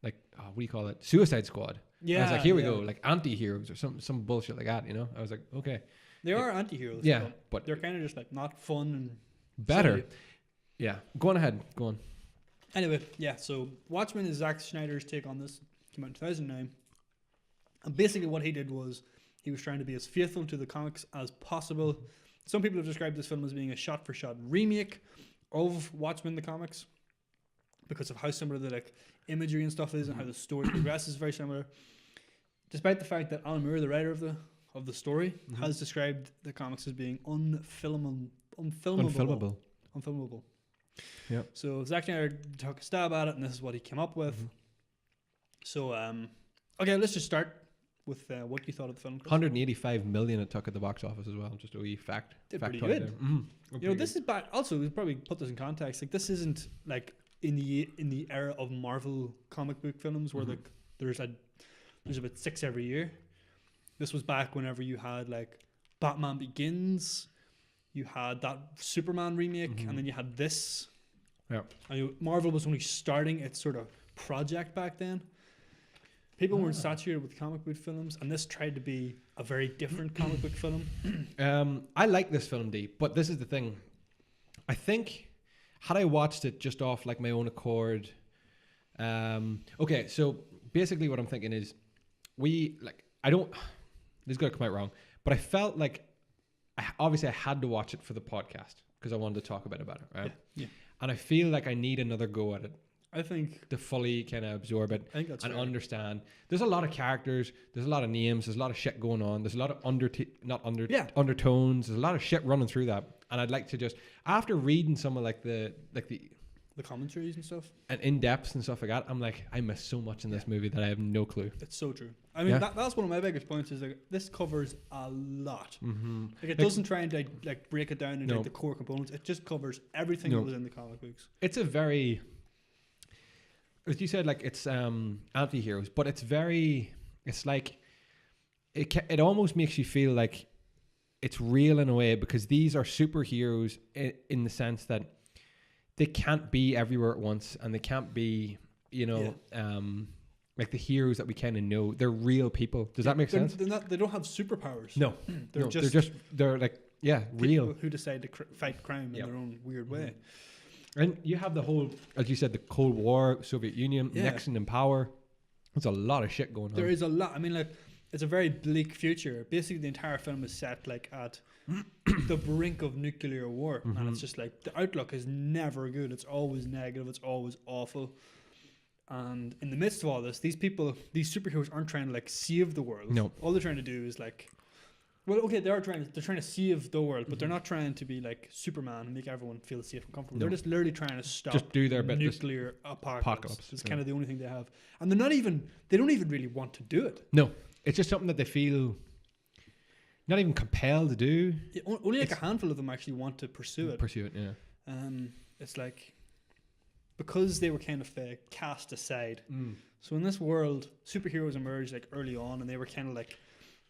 like what do you call it? Suicide Squad. Yeah. I was like, here we go, like anti-heroes or some bullshit like that. You know, I was like, okay, They are anti-heroes. yeah, but they're kind of just like not fun and better. silly. Yeah, go on ahead. Go on. Anyway, yeah, so Watchmen is Zack Snyder's take on this. Came out in 2009. And basically what he did was he was trying to be as faithful to the comics as possible. Some people have described this film as being a shot-for-shot remake of Watchmen the comics because of how similar the like imagery and stuff is and how the story progresses very similar. Despite the fact that Alan Moore, the writer of the story, has described the comics as being unfilmable. Yeah. So Zack Snyder took a stab at it, and this is what he came up with. So, okay, let's just start with what you thought of the film. Chris. 185 million it took at the box office as well. Just a wee fact. Did fact pretty good. There. This is back. Also, we probably put this in context. Like, this isn't like in the era of Marvel comic book films where like there's about 6 every year. This was back whenever you had like Batman Begins. You had that Superman remake, and then you had this. Yeah. And Marvel was only starting its sort of project back then. People weren't saturated with comic book films, and this tried to be a very different comic book film. I like this film, D, but this is the thing. I think had I watched it just off like my own accord. Okay, so basically what I'm thinking is this is gonna come out wrong, but I felt like obviously I had to watch it for the podcast because I wanted to talk about it, right? Yeah. And I feel like I need another go at it I think to fully kind of absorb it that's and fair. understand. There's a lot of characters, there's a lot of names, there's a lot of shit going on, there's a lot of undertones, there's a lot of shit running through that. And I'd like to just, after reading some of the commentaries and stuff. and in depths and stuff like that, I'm like, I miss so much in this movie that I have no clue. It's so true. I mean, that's one of my biggest points is like this covers a lot. Like it doesn't try and like break it down into like the core components. It just covers everything that was in the comic books. It's a very, as you said, like it's anti-heroes, but it's like it almost makes you feel like it's real in a way because these are superheroes in the sense that they can't be everywhere at once and they can't be, like the heroes that we kind of know, they're real people. Does that make sense? They're not, they don't have superpowers. No, they're no, just they're like real. people who decide to fight crime in their own weird way. And you have the whole, as you said, the Cold War, Soviet Union, Nixon in power. There's a lot of shit going on. There is a lot. I mean, like, it's a very bleak future. Basically, the entire film is set like at the brink of nuclear war, and it's just like the outlook is never good. It's always negative. It's always awful. And in the midst of all this, these superheroes aren't trying to like save the world. No, all they're trying to do is like, well, okay, they're trying to save the world, but they're not trying to be like Superman and make everyone feel safe and comfortable. No. They're just literally trying to stop just do their bit. nuclear apocalypse. It's kind yeah. of the only thing they have, and they don't even really want to do it. No, it's just something that they feel not even compelled to do. Yeah, only like a handful of them actually want to pursue it. Yeah. It's like because they were kind of cast aside. So in this world, superheroes emerged like early on, and they were kind of like.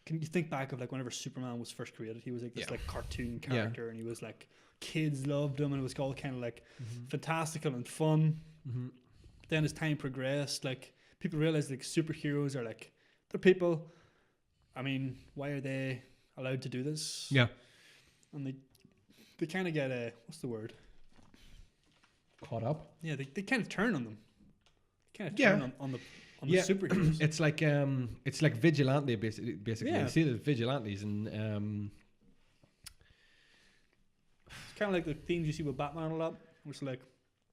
Can you think back of like whenever Superman was first created? He was like this like cartoon character, and he was like kids loved him, and it was all kind of like fantastical and fun. Then as time progressed, like people realized like superheroes are like they're people. I mean, why are they allowed to do this? Yeah, and they kind of get a what's the word? Caught up. Yeah, they kind of turn on them. Kind of turn on the superheroes. It's like vigilante basically. Yeah. You see the vigilantes and it's kind of like the themes you see with Batman a lot. It's like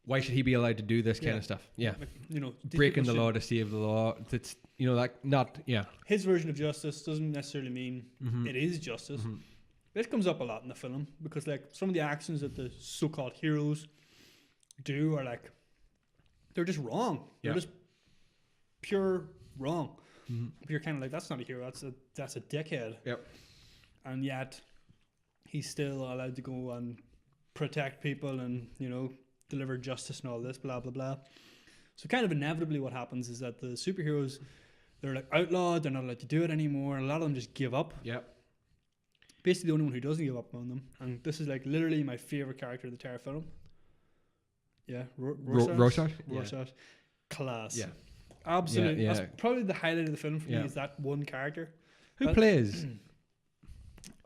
why should he be allowed to do this kind of stuff? Yeah, like, you know, breaking the law to save the law. That's like not his version of justice doesn't necessarily mean it is justice. This comes up a lot in the film because like some of the actions that the so-called heroes do are like they're just wrong. They're just pure wrong. You're kind of like that's not a hero. That's a dickhead. Yep. And yet he's still allowed to go and protect people and deliver justice and all this blah blah blah. So kind of inevitably what happens is that the superheroes they're like outlawed. They're not allowed to do it anymore. And a lot of them just give up. Yep. Basically, the only one who doesn't give up on them, and this is like literally my favorite character of the entire film. Yeah, Rorschach. Class. Yeah. Absolutely. That's probably the highlight of the film for me is that one character. Who plays?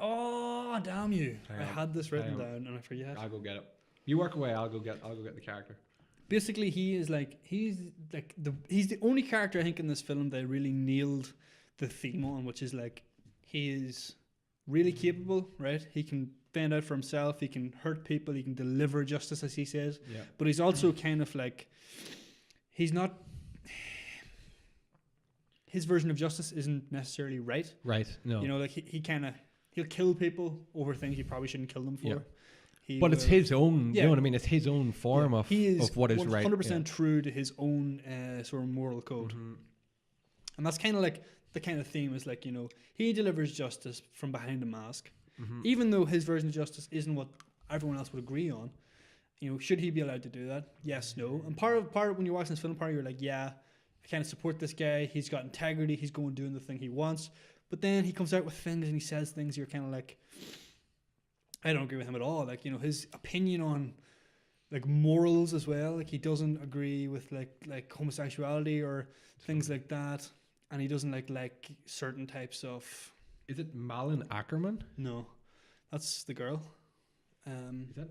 Oh, damn you. I had this written down and I forget. I'll go get it. You work away, I'll go get the character. Basically, he's the only character I think in this film that really nailed the theme on, which is like he is really capable, right? He can fend out for himself, he can hurt people, he can deliver justice as he says. Yeah. But he's also kind of like he's not his version of justice isn't necessarily right. Right. No. Like he'll kill people over things you probably shouldn't kill them for. Yeah. But it's his own, you know what I mean? It's his own form of what is right. 100% true to his own sort of moral code. And that's kind of like the kind of theme is like, he delivers justice from behind a mask. Even though his version of justice isn't what everyone else would agree on. Should he be allowed to do that? Yes, no. And part of when you're watching this film, you're like, yeah, I kind of support this guy. He's got integrity. He's going doing the thing he wants. But then he comes out with things and he says things you're kind of like, I don't agree with him at all. Like, his opinion on like morals as well. Like he doesn't agree with like homosexuality or things like that. And he doesn't like certain types of... Is it Malin Ackerman? No, that's the girl.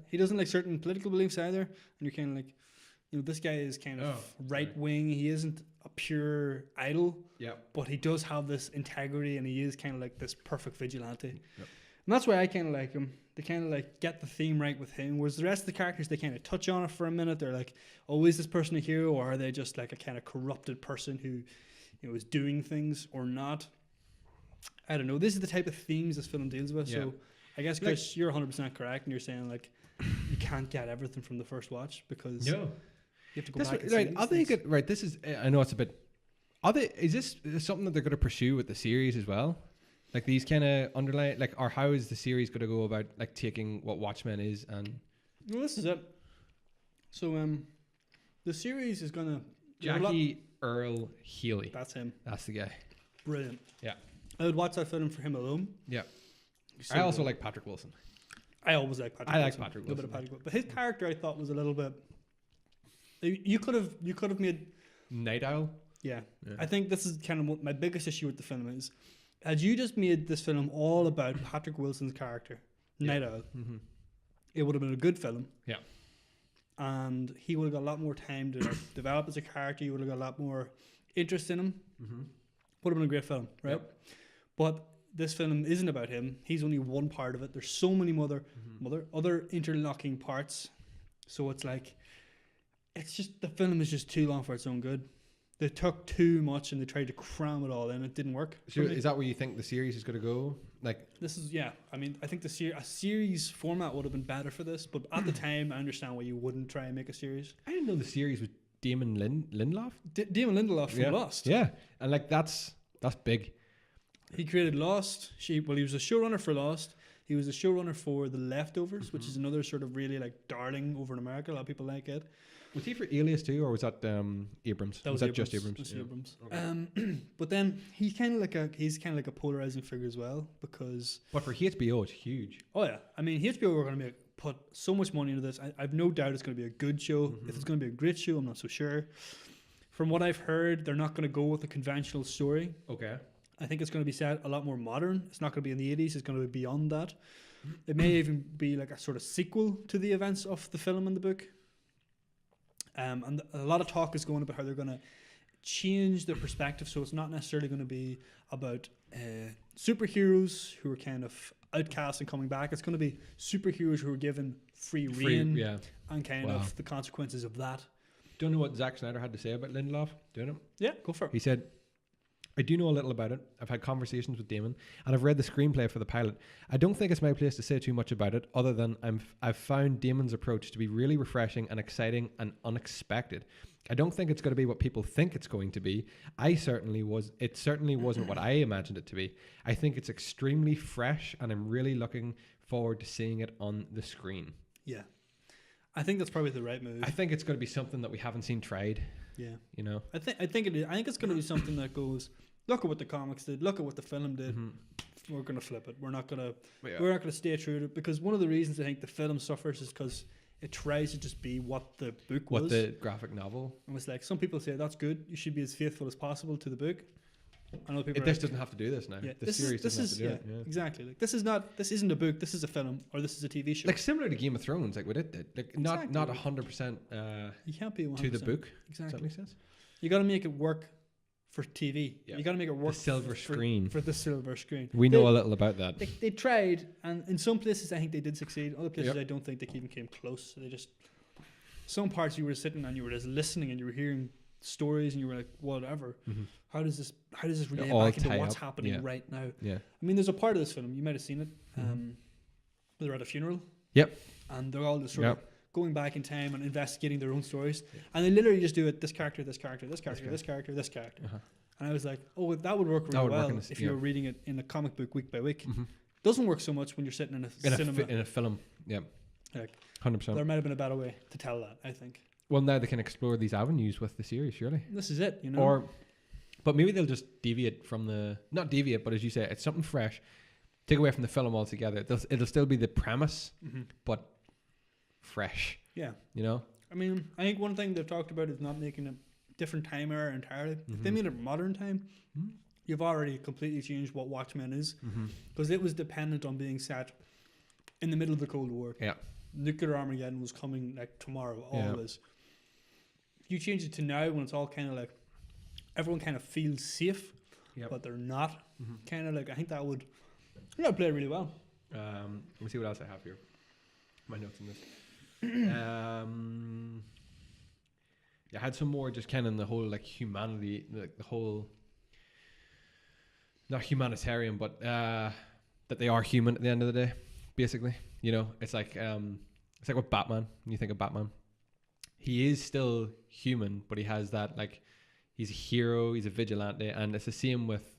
He doesn't like certain political beliefs either. And you're kind of like, this guy is kind of right wing. He isn't a pure idol. Yeah. But he does have this integrity, and he is kind of like this perfect vigilante. Yep. And that's why I kind of like him. They kind of like get the theme right with him. Whereas the rest of the characters, they kind of touch on it for a minute. They're like, oh, is this person a hero, or are they just like a kind of corrupted person who, is doing things or not? I don't know. This is the type of themes this film deals with. Yeah. So I guess, Chris, you're 100% correct, and you're saying like you can't get everything from the first watch because you have to go back. This is. I know it's a bit. Is this something that they're going to pursue with the series as well? Like these kind of underlying, or how is the series going to go about like taking what Watchmen is and? Well, this is it. So the series is going to Jackie Earl Haley. That's him. That's the guy. Brilliant. Yeah. I would watch that film for him alone. Yeah. I also like Patrick Wilson. I always like Patrick Wilson. I like Patrick Wilson. A little bit of Patrick Wilson. But his character I thought was a little bit... You could have made... Night Owl? Yeah. Yeah. I think this is kind of what my biggest issue with the film is. Had you just made this film all about Patrick Wilson's character, Night Owl, Mm-hmm. it would have been a good film. Yeah. And he would have got a lot more time to develop as a character. You would have got a lot more interest in him. Mm-hmm. Would have been a great film, right? Yep. But this film isn't about him. He's only one part of it. There's so many other interlocking parts. So it's like, it's just, the film is just too long for its own good. They took too much and they tried to cram it all in. It didn't work. So is that where you think the series is going to go? Like, this is, yeah. I mean, I think a series format would have been better for this. But at the time, I understand why you wouldn't try and make a series. I didn't know the series was Damon Lindelof. Damon Lindelof from Lost. Yeah, and like that's big. He created Lost. He was a showrunner for Lost. He was a showrunner for The Leftovers, which is another sort of really like darling over in America. A lot of people like it. Was he for Alias too, or was that Abrams? That was that Abrams. just Abrams? Just Yeah. Abrams. Okay. But then he's kind of like a polarizing figure as well, because But for HBO, it's huge. oh yeah, I mean HBO were going to put so much money into this. I've no doubt it's going to be a good show. If it's going to be a great show, I'm not so sure. From what I've heard, they're not going to go with a conventional story. Okay. I think it's going to be set a lot more modern. It's not going to be in the 80s. It's going to be beyond that. It may even be like a sort of sequel to the events of the film and the book. And a lot of talk is going about how they're going to change their perspective. So it's not necessarily going to be about superheroes who are kind of outcast and coming back. It's going to be superheroes who are given free reign yeah. and kind of the consequences of that. Don't know what Zack Snyder had to say about Lindelof. Doing it. Yeah, go for it. He said, I do know a little about it. I've had conversations with Damon, and I've read the screenplay for the pilot. I don't think it's my place to say too much about it, other than I've found Damon's approach to be really refreshing and exciting and unexpected. I don't think it's going to be what people think it's going to be. It certainly wasn't what I imagined it to be. I think it's extremely fresh, and I'm really looking forward to seeing it on the screen. Yeah. I think that's probably the right move. I think it's going to be something that we haven't seen tried. Yeah. You know? I think it is. I think it's going to be something that goes, look at what the comics did, look at what the film did. We're going to flip it. We're not going to stay true to it, because one of the reasons I think the film suffers is because it tries to just be what the book was. What the graphic novel. And it's like, some people say that's good. You should be as faithful as possible to the book. And other people This doesn't have to do this now. Yeah, The series doesn't have to do it. Yeah. Exactly. Like this isn't a book. This is a film, or this is a TV show. Like similar to Game of Thrones, like what it did. Like Exactly. not 100% You can't be 100%. to the book. Does Exactly. that make sense? You got to make it work for TV. Yeah. You got to make it work The silver screen. for the silver screen. We know a little about that. They tried, and in some places I think they did succeed. Other places Yep. I don't think they even came close. They just, some parts you were sitting and you were just listening and you were hearing stories and you were like, whatever. How does this relate all back into tie what's up. happening Yeah. right now? Yeah. I mean, there's a part of this film, you might have seen it, they're at a funeral. Yep. And they're all just sort Yep. of going back in time and investigating their own stories. And they literally just do it, this character, this character, this character, this character, this character. And I was like, oh, that would work really well if you were reading it in a comic book week by week. Doesn't work so much when you're sitting in a cinema. In a film. Yeah. Like, 100%. there might have been a better way to tell that, I think. Well, now they can explore these avenues with the series, surely. This is it, you know? But maybe they'll just deviate from not deviate, but as you say, it's something fresh. Take away from the film altogether. It'll still be the premise, but fresh. Yeah. You know? I mean, I think one thing they've talked about is not making a different time era entirely. If they made it modern time, you've already completely changed what Watchmen is. Because it was dependent on being set in the middle of the Cold War. Yeah. Nuclear Armageddon was coming like tomorrow, always. If you change it to now when it's all kind of like, everyone kind of feels safe, but they're not. Kind of like, I think that would play really well. Let me see what else I have here. My notes on this. I had some more just kind of in the whole like humanity, like the whole, not humanitarian, but that they are human at the end of the day, basically. You know, it's like with Batman. When you think of Batman, he is still human, but he has that, like, he's a hero, he's a vigilante, and it's the same with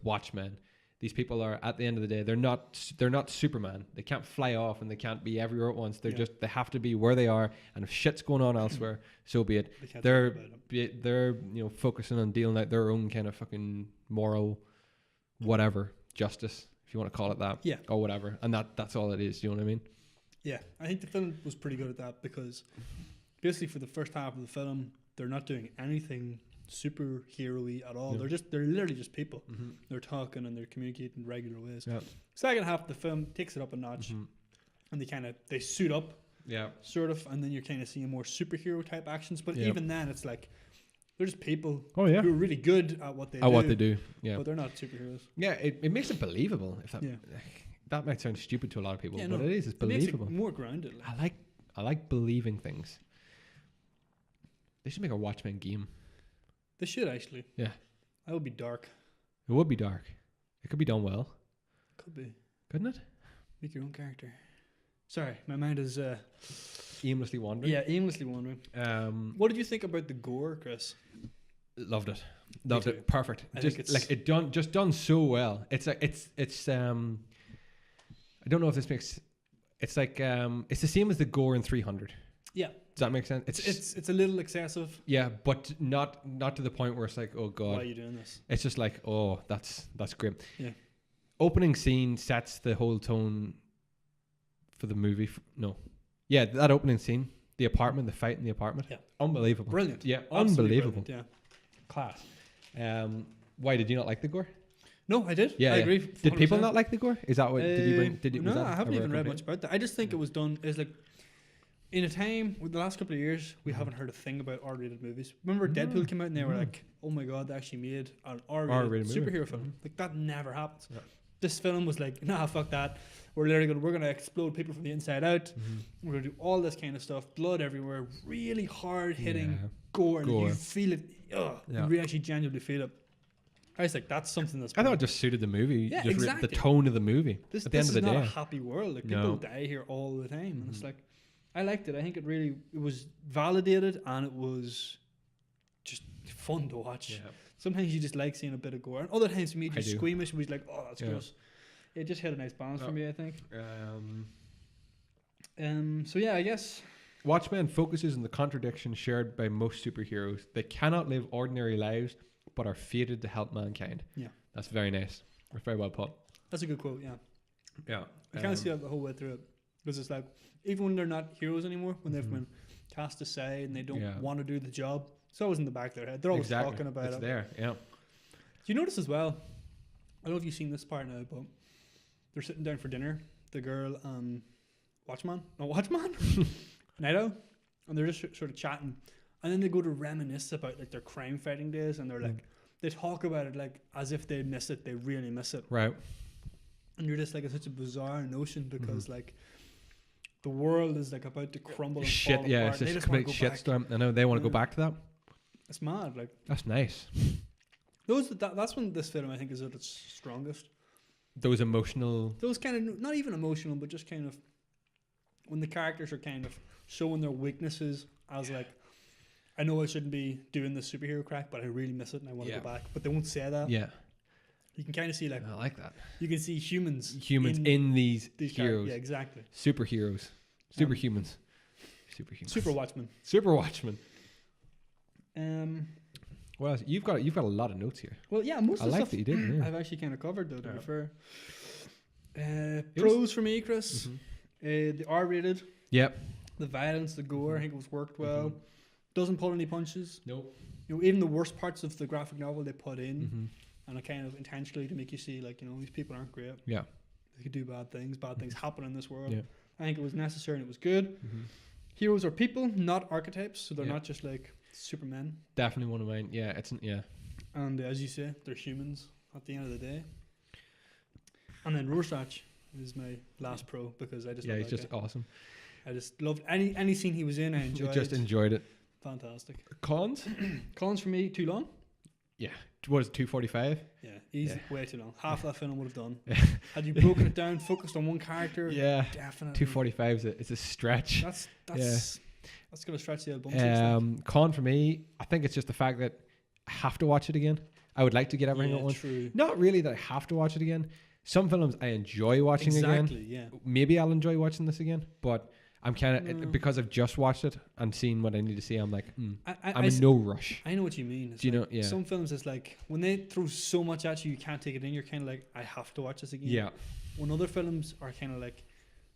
Watchmen. These people are, at the end of the day, they're not Superman. They can't fly off and they can't be everywhere at once. They have to be where they are, and if shit's going on elsewhere, so be it. They're focusing on dealing out their own kind of fucking moral whatever, justice, if you want to call it that. Yeah. Or whatever. And that's all it is, you know what I mean? Yeah. I think the film was pretty good at that, because basically for the first half of the film, they're not doing anything superhero-y at all. No. They're literally just people. Mm-hmm. They're talking and they're communicating in regular ways. Yeah. Second half of the film takes it up a notch, Mm-hmm. and they suit up, Yeah. sort of, and then you're kind of seeing more superhero type actions. But Yeah. even then, it's like they're just people Oh yeah. who are really good at what they do. At what they do. Yeah. But they're not superheroes. Yeah. It makes it believable. If that Yeah. that might sound stupid to a lot of people, Yeah, but no, it is. It's It makes believable. it more grounded. Like. I like believing things. They should make a Watchmen game. They should actually. Yeah. That would be dark. It would be dark. It could be done well, Could be. couldn't it? Make your own character. Sorry, my mind is Aimlessly wandering. aimlessly wandering. What did you think about the gore, Chris? Loved it. Loved too. it. Perfect. I Just think it's- like it done so well. It's like it's I don't know if this makes. It's like it's the same as the gore in 300. Yeah. Does that make sense? It's a little excessive. yeah, but not to the point where it's like, oh Why god. are you doing this? It's just like, oh, that's grim. Yeah. Opening scene sets the whole tone for the movie. No. Yeah, that opening scene, the apartment, the fight in the apartment. Yeah. Unbelievable. Brilliant. Yeah, Absolutely unbelievable. brilliant, Class. Why did you not like the gore? Yeah. No, I did. Yeah, I yeah. agree. Did people 100%. not like the gore? Is that what did you bring? Did you? No, was that I haven't ever a even read complaint? much about that. I just think it was done as like in a time with the last couple of years we haven't heard a thing about R-rated movies. Remember Deadpool came out and they were like, "Oh my god, they actually made an R-rated R-rated movie. superhero film." Like that never happens. Yeah. This film was like, "Nah, fuck that. We're gonna explode people from the inside out. Mm-hmm. We're gonna do all this kind of stuff, blood everywhere, really hard hitting Yeah. gore, and Gore. you feel it. Yeah. You really actually genuinely feel it." I was like, "That's something that's." I thought it just suited the movie. Yeah, just exactly. the tone of the movie. This, At the this end of the is day. not a happy world. Like people No. die here all the time, and it's Mhm. like I liked it. I think it was validated and it was just fun to watch. Yeah. Sometimes you just like seeing a bit of gore, and other times it made I you do. squeamish and was like, "Oh, that's Yeah. gross." It just had a nice balance for Yeah. me, I think. Um, So yeah, I guess Watchmen focuses on the contradiction shared by most superheroes. They cannot live ordinary lives, but are fated to help mankind. Yeah. That's very nice. That's very well put. that's a good quote. Yeah, Yeah. I kind of see that the whole way through it because it's like even when they're not heroes anymore, when they've Mhm. been cast aside and they don't Yeah. want to do the job, it's always in the back of their head. They're always exactly. talking about it's it. there. Yeah. Do you notice as well? I don't know if you've seen this part now, but they're sitting down for dinner. The girl and Watchman, Naito, and they're just sort of chatting, and then they go to reminisce about like their crime fighting days, and they're like, they talk about it like as if they miss it, they really miss it, Right. and you're just like it's such a bizarre notion because like the world is like about to crumble and Shit. fall Yeah. apart. It's They just just want complete to go back. shitstorm. I know they want to Yeah. go back to that. It's mad. Like That's nice. that's when this film I think is at its strongest. Those emotional. Those kind of not even emotional, but just kind of when the characters are kind of showing their weaknesses as like, I know I shouldn't be doing this superhero crack, but I really miss it and I want to Yeah. go back. But they won't say that. Yeah. You can kind of see like I like that. you can see humans In these these heroes. Yeah, exactly. Superheroes. Superhumans. Superhumans. Super Watchmen. Super Watchmen. Well, Well, you've got a lot of notes here. yeah, most I of the like stuff that you did. Yeah. I've actually kind of covered though. To Yeah. be fair. was- Pros for me, Chris. Mhm. The R-rated, Yep. the violence, the gore. I think it was worked well. Mhm. Doesn't pull any punches. Nope. You know, even the worst parts of the graphic novel they put in, Mm-hmm. and it kind of intentionally to make you see, like, you know, these people aren't great. Yeah. They could do bad things. Bad things happen in this world. Yeah. I think it was necessary and it was good. Mm-hmm. Heroes are people, not archetypes, so they're Yeah. not just like supermen. Definitely one of mine. Yeah. Yeah. And as you say, they're humans at the end of the day. And then Rorschach is my last pro because I just Yeah. love He's that just guy. awesome. I just loved any scene he was in. I enjoyed. Just enjoyed it. Fantastic. Cons? Cons for me too long. Yeah. What is it, 245? Yeah, easy, Yeah. way too long. Half that film would have done. Yeah. Had you broken it down, focused on one character, Yeah. definitely. 245 is it's a stretch. That's gonna stretch the album. Con for me, I think it's just the fact that I have to watch it again. I would like to get everything at once. True. Not really that I have to watch it again. Some films I enjoy watching again. Exactly. Yeah. Maybe I'll enjoy watching this again, but I'm kind No. of because I've just watched it and seen what I need to see. I'm like, I I'm in no rush. I know what you mean. It's Do you like know? Yeah. some films, it's like when they throw so much at you, you can't take it in. You're kind of like, I have to watch this again. Yeah. When other films are kind of like,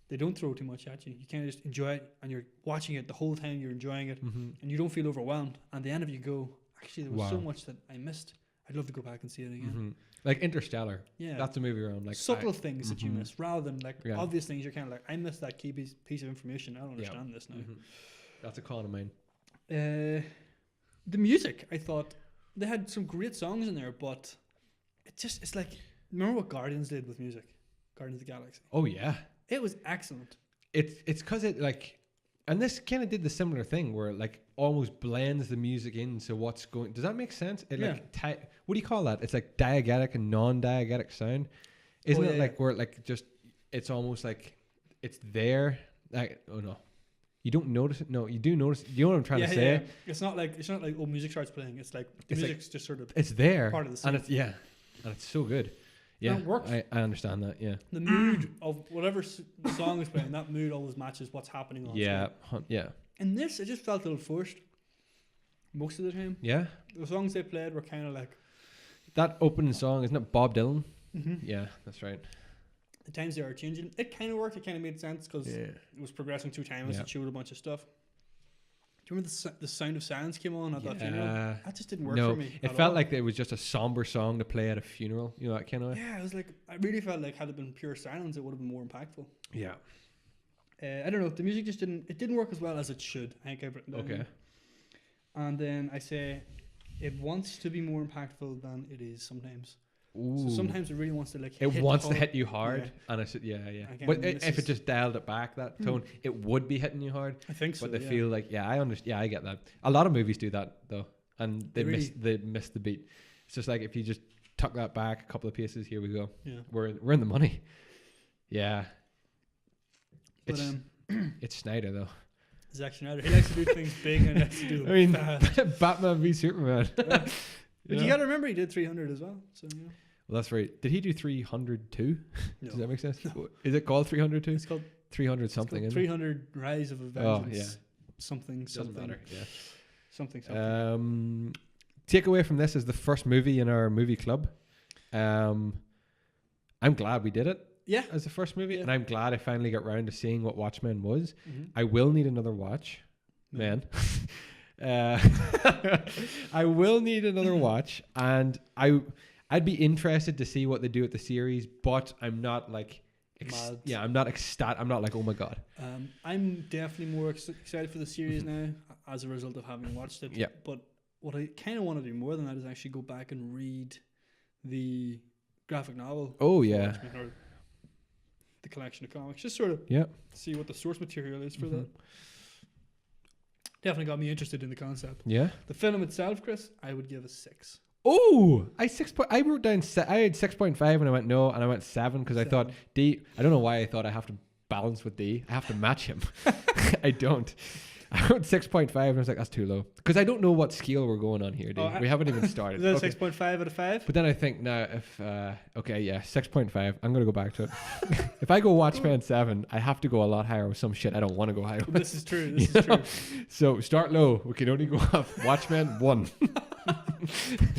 they don't throw too much at you. You kind of just enjoy it, and you're watching it the whole time. You're enjoying it, Mm-hmm. and you don't feel overwhelmed. And at the end of it, you go, actually there was so Wow. much that I missed. I'd love to go back and see it again. Mhm. Like Interstellar. Yeah, That's a movie where I'm like subtle things that you Mhm. miss, rather than like Yeah. obvious things. You're kind of like, I missed that key piece of information. I don't Yeah. understand this now. Mhm. That's a con of mine. The music, I thought they had some great songs in there, but it's like, remember what Guardians did with music? Guardians of the Galaxy. Oh yeah. It was excellent. It's because it like, and this kind of did the similar thing where it like almost blends the music into what's going. Does that make sense? It like what do you call that? It's like diegetic and non-diegetic sound, isn't it? Like where it like just it's almost like it's there. Like oh no, you don't notice it. No, you do notice. You know what I'm trying to say? Yeah. It's not like oh, music starts playing. It's like the music's just sort of it's there, part of the and scene. and it's so good. Yeah, And it works. I understand that. Yeah, The mood of whatever song is playing, that mood always matches what's happening on yeah, screen. yeah, And this, it just felt a little forced most of the time. yeah. The songs they played were kind of like, That opening song, isn't it Bob Dylan? mm-hmm. Yeah, that's right. The times they were changing. It kind of worked. It kind of made sense because Yeah. it was progressing through time as Yeah. it showed a bunch of stuff. Do you remember the Sound of Silence came on at that funeral? That just didn't work for me. It felt like it was just a somber song to play at a funeral. You know that kind of way. Yeah, it was like, I really felt like had it been pure silence, it would have been more impactful. Yeah. I don't know. The music just didn't work as well as it should. I think I've written down. Okay. And then I say it wants to be more impactful than it is sometimes. Ooh. So sometimes it really wants to like It hit wants to hard. hit you hard, Yeah. and it's yeah. Again, But this if it is- just dialed it back that tone, it would be hitting you hard. I think so. But they yeah. feel like I understand. Yeah, I get that. A lot of movies do that though, and they They miss the beat. It's just like if you just tuck that back a couple of paces, here we go. Yeah. We're in the money. Yeah. But It's Snyder though. Zack Snyder, he likes to do things big and likes to do them I mean, fast. Batman v Superman. But You you know? got to remember he did 300 as well. So yeah. Well, that's right. Did he do 302? No. Does that make sense? Is it called 302? It's called 300 something, isn't it? 300 Rise of a Oh, Vengeance. yeah. Something. Doesn't matter. Yeah. Something. Takeaway from this is the first movie in our movie club. I'm glad we did it Yeah. as the first movie, Yeah. and I'm glad I finally got round to seeing what Watchmen was. Mhm. I will need another watch, man. I will need another watch, and I'd be interested to see what they do with the series, but I'm not like Mad. I'm not ecstatic. I'm not like, oh my god. I'm definitely more excited for the series now as a result of having watched it. Yeah. But what I kind of want to do more than that is actually go back and read the graphic novel. Oh for yeah. Watchmen, or the collection of comics. Just sort of Yeah. see what the source material is for Mhm. that. Definitely got me interested in the concept. Yeah. The film itself, Chris, I would give a 6. Oh, I wrote down. I had 6.5 and I went no, and I went 7 because I thought D. I don't know why I thought I have to balance with D. I have to match him. I don't. I wrote 6.5 and I was like, that's too low because I don't know what scale we're going on here, D. Oh, We haven't even started. Is that Okay. 6.5 out of 5? But then I think now if 6.5. I'm gonna go back to it. If I go Watchmen 7, I have to go a lot higher with some shit I don't want to go higher with. This is true. This You is know? true. So start low. We can only go up. Watchmen 1.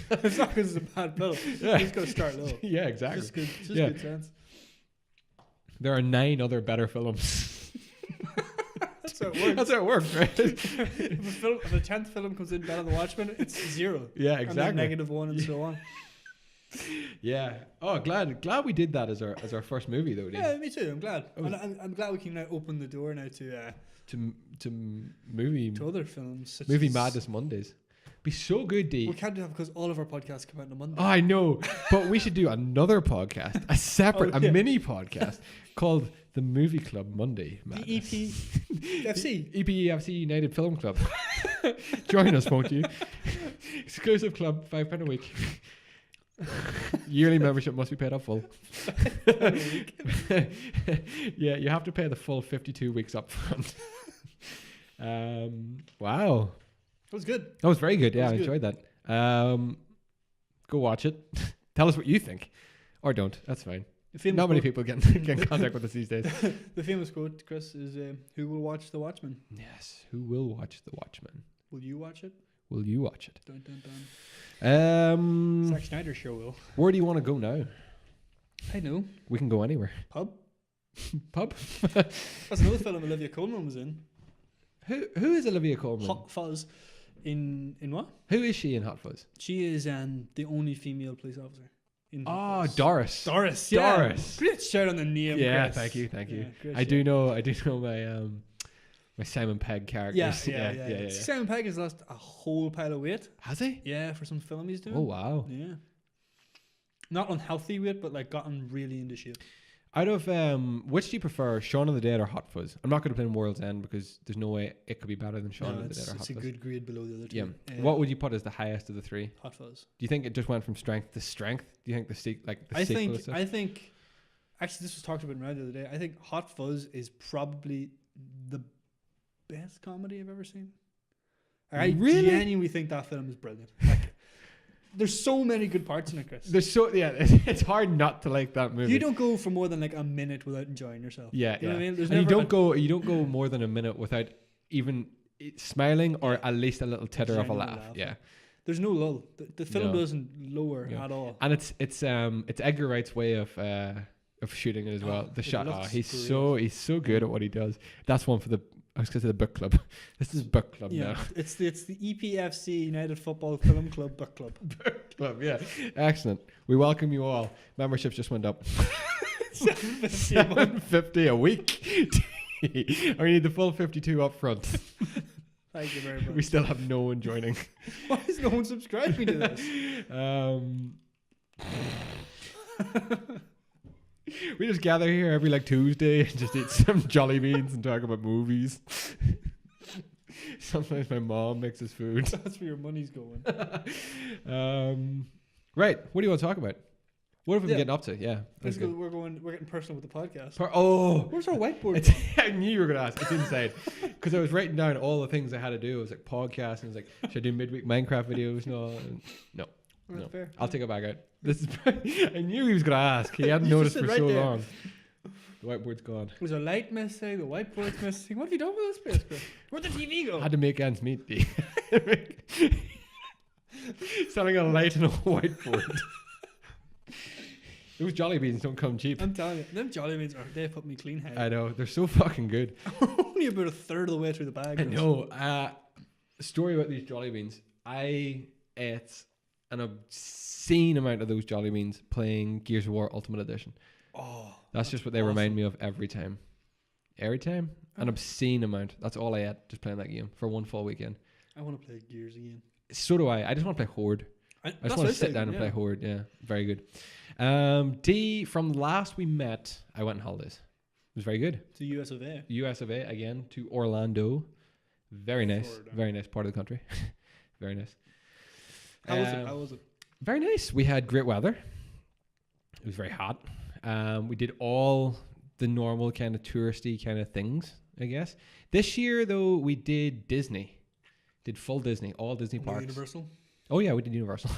It's not because it's a bad film. Yeah. You just got to start low. Yeah, exactly. Just good. Just Yeah. good sense. There are 9 other better films. That's how it works. That's how it works, right? If a 10th film comes in better than Watchmen, it's 0. Yeah, And then exactly. -1 and so on. Yeah. Oh, glad we did that as our first movie though, dude. Yeah, me too. I'm glad. Oh. And I'm glad we can now open the door now To movie to other films. Such movie as, Madness Mondays. Be so good, D. We can't do that because all of our podcasts come out on a Monday. Oh, I know, but we should do another podcast, a separate, Oh, yeah. a mini podcast called the Movie Club Monday the Madness. EPFC. EPFC United Film Club. Join us, won't you? Exclusive club, £5 a week. Yearly membership must be paid up full. Yeah, you have to pay the full 52 weeks up front. Wow. It was good. That was very good. That Yeah, I was enjoyed that. Go watch it. Tell us what you think. Or don't. That's fine. The famous Not many quote- people get in contact with us these days. The famous quote, Chris, is who will watch The Watchmen? Yes. Who will watch The Watchmen? Will you watch it? Will you watch it? Dun, dun, dun. Um, Zack Snyder sure will. where do you want to go now? I know. We can go anywhere. Pub? Pub? That's another film Olivia Colman was in. Who is Olivia Colman? Hot Fuzz. In what? Who is she in Hot Fuzz? She is the only female police officer. In Hot Oh, Fuzz. Doris. Doris, yeah. Doris. Great shout on the name. Yeah, Chris. thank you. Yeah, great I shout. do know my Simon Pegg characters. Yeah. Simon Pegg has lost a whole pile of weight. Has he? Yeah, for some film he's doing. Oh wow. Yeah. Not unhealthy weight, but like gotten really into shape. Out of which do you prefer, Shaun of the Dead or Hot Fuzz? I'm not going to play in World's End because there's no way it could be better than Shaun of the Dead or Hot It's a Fuzz. good grade below the other two. Yeah. What would you put as the highest of the three? Hot Fuzz. Do you think it just went from strength to strength? Do you think the sequel is stuff? I think actually this was talked about in Rad the other day. I think Hot Fuzz is probably the best comedy I've ever seen. I Really? genuinely think that film is brilliant. Like, there's so many good parts in it, Chris. It's hard not to like that movie. You don't go for more than like a minute without enjoying yourself. Yeah, You know what I mean? There's and you never don't go more than a minute without even smiling or at least a little titter of a genuine laugh. laugh. Yeah, There's no lull. The film No. doesn't lower Yeah. at all. and it's Edgar Wright's way of shooting it as well. The it shot. looks He's great. he's so good at what he does. That's one for I was going to say the book club. This is book club Yeah, now. it's the EPFC United Football Film Club Book Club. Book club, yeah. Excellent. We welcome you all. Memberships just went up. $7.50 a week. We need the full 52 up front. Thank you very much. We still have no one joining. Why is no one subscribing to this? We just gather here every like Tuesday and just eat some Jolly Beans and talk about movies. Sometimes my mom makes us food. That's where your money's going. Right, what do you want to talk about? What have we been Yeah. getting up to? Yeah, that's Basically, good. we're getting personal with the podcast. Where's Where's our whiteboard? It's, I knew you were going to ask. It's inside. Because I was writing down all the things I had to do. It was like podcast, and it was like, should I do midweek Minecraft videos? No. That's fair. I'll take it back out. This is. I knew he was going to ask. He hadn't You noticed just for said so right there. long. The whiteboard's gone. There's a light missing, the whiteboard's missing. What have you done with this place, Chris? Where'd the TV go? Had to make ends meet. Selling a light and a whiteboard. Those Jolly Beans don't come cheap. I'm telling you, them Jolly Beans they put me clean head. I know. They're so fucking good. We're only about a third of the way through the bag. I Chris. know. Story about these Jolly Beans. I ate an obscene amount of those Jolly Beans playing Gears of War Ultimate Edition. Oh, That's just what they remind me of every time. Every time? An obscene amount. That's all I ate just playing that game for one full weekend. I want to play Gears again. So do I. I just want to play Horde. I just want to sit down and play Horde. Yeah, very good. D, from last we met, I went on holidays. It was very good. To US of A. US of A again to Orlando. Very nice. Florida. Very nice part of the country. Very nice. How was it? How was it? Very nice. We had great weather. It was very hot. We did all the normal kind of touristy kind of things, I guess. This year, though, we did Disney. Did full Disney, all Disney No parks. Universal? Oh, yeah, we did Universal.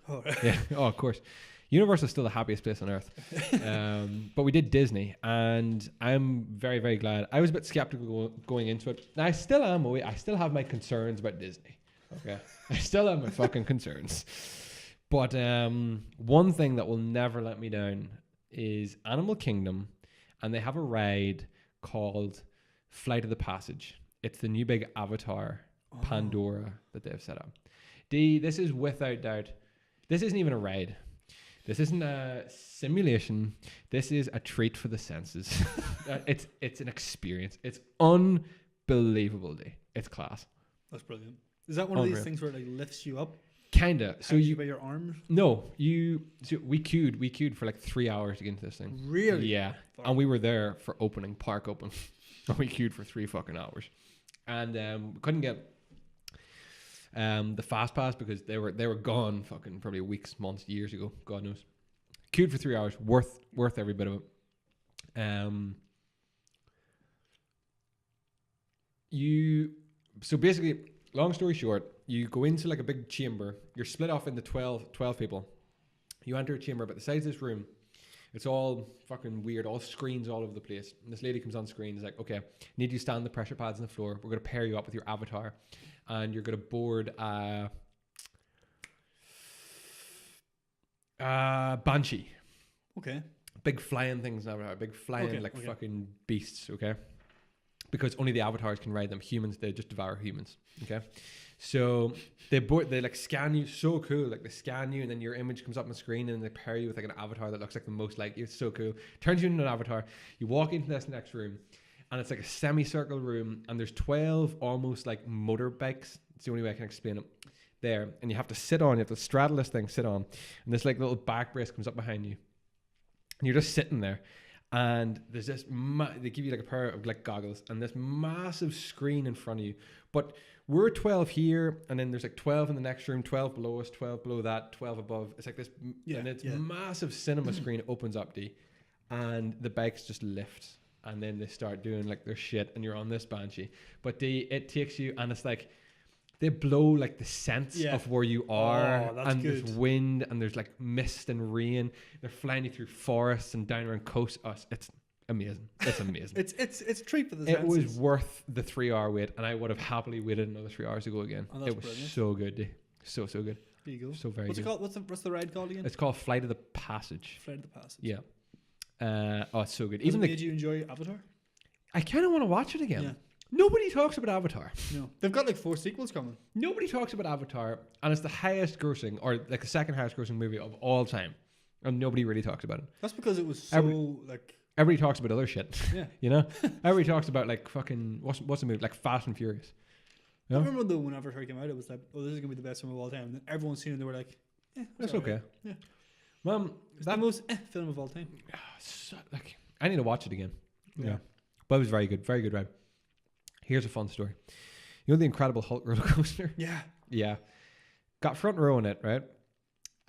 Oh, right. Yeah. Oh, of course. Universal's still the happiest place on earth. But we did Disney, and I'm very, very glad. I was a bit skeptical going into it. Now, I still am. I still have my concerns about Disney. Okay. I still have my fucking concerns. But one thing that will never let me down is Animal Kingdom, and they have a ride called Flight of the Passage. It's the new big Avatar Pandora that they've set up. This is without doubt. This isn't even a ride. This isn't a simulation. This is a treat for the senses. It's an experience. It's unbelievable. It's class. That's brilliant. Is that one of Unreal. these things where it like lifts you up? Kinda. So Hangs you by your arms? No, we queued for like 3 hours to get into this thing. Really? Yeah. Fuck. And we were there for park open. And we queued for 3 fucking hours. And we couldn't get the fast pass because they were gone fucking probably weeks, months, years ago. God knows. Queued for 3 hours. Worth every bit of it. So basically, long story short, you go into like a big chamber. You're split off into 12 people. You enter a chamber, but the size of this room, it's all fucking weird, all screens all over the place. And this lady comes on screen, is like, okay, need you to stand the pressure pads on the floor. We're going to pair you up with your avatar. And you're going to board a Banshee. Okay. Big flying things now, big flying fucking beasts, okay? because only the avatars can ride them. Humans, they just devour humans. Okay, so they like scan you. So cool. Like they scan you, and then your image comes up on the screen, and they pair you with like an avatar that looks like the most like you. It's so cool. Turns you into an avatar. You walk into this next room, and it's like a semicircle room, and there's 12 almost like motorbikes. It's the only way I can explain it. There, and you have to sit on. You have to straddle this thing, sit on, and this like little back brace comes up behind you, and you're just sitting there. And there's this, they give you like a pair of like goggles and this massive screen in front of you. But we're 12 here, and then there's like 12 in the next room, 12 below us, 12 below that, 12 above. It's like this, and it's massive cinema screen opens up, and the bikes just lift, and then they start doing like their shit, and you're on this Banshee. But it takes you, and it's like, they blow like the sense of where you are, and good. There's wind, and there's like mist and rain. They're flying you through forests and down around coast. It's amazing. It's amazing. it's a treat for the senses. It was senses. worth the 3-hour wait, and I would have happily waited another 3 hours to go again. Oh, it was brilliant. so good, so good. There you go. So very What's good. it called? What's the ride called again? It's called Flight of the Passage. Flight of the Passage. Yeah. It's so good. Even did you enjoy Avatar? I kind of want to watch it again. Yeah. Nobody talks about Avatar. No, they've got like 4 sequels coming. Nobody talks about Avatar, and it's the highest grossing, or like the second highest grossing movie of all time, and nobody really talks about it. That's because it was so Everybody talks about other shit. Yeah. You know, everybody talks about like fucking what's the movie, like Fast and Furious. I remember though when Avatar came out, it was like, oh, this is gonna be the best film of all time. And then everyone's seen it, and they were like, that's alright. okay. Yeah, It's the most film of all time. Like I need to watch it again. Yeah. But it was very good ride. Here's a fun story. You know the Incredible Hulk roller coaster? Yeah. Got front row in it, right?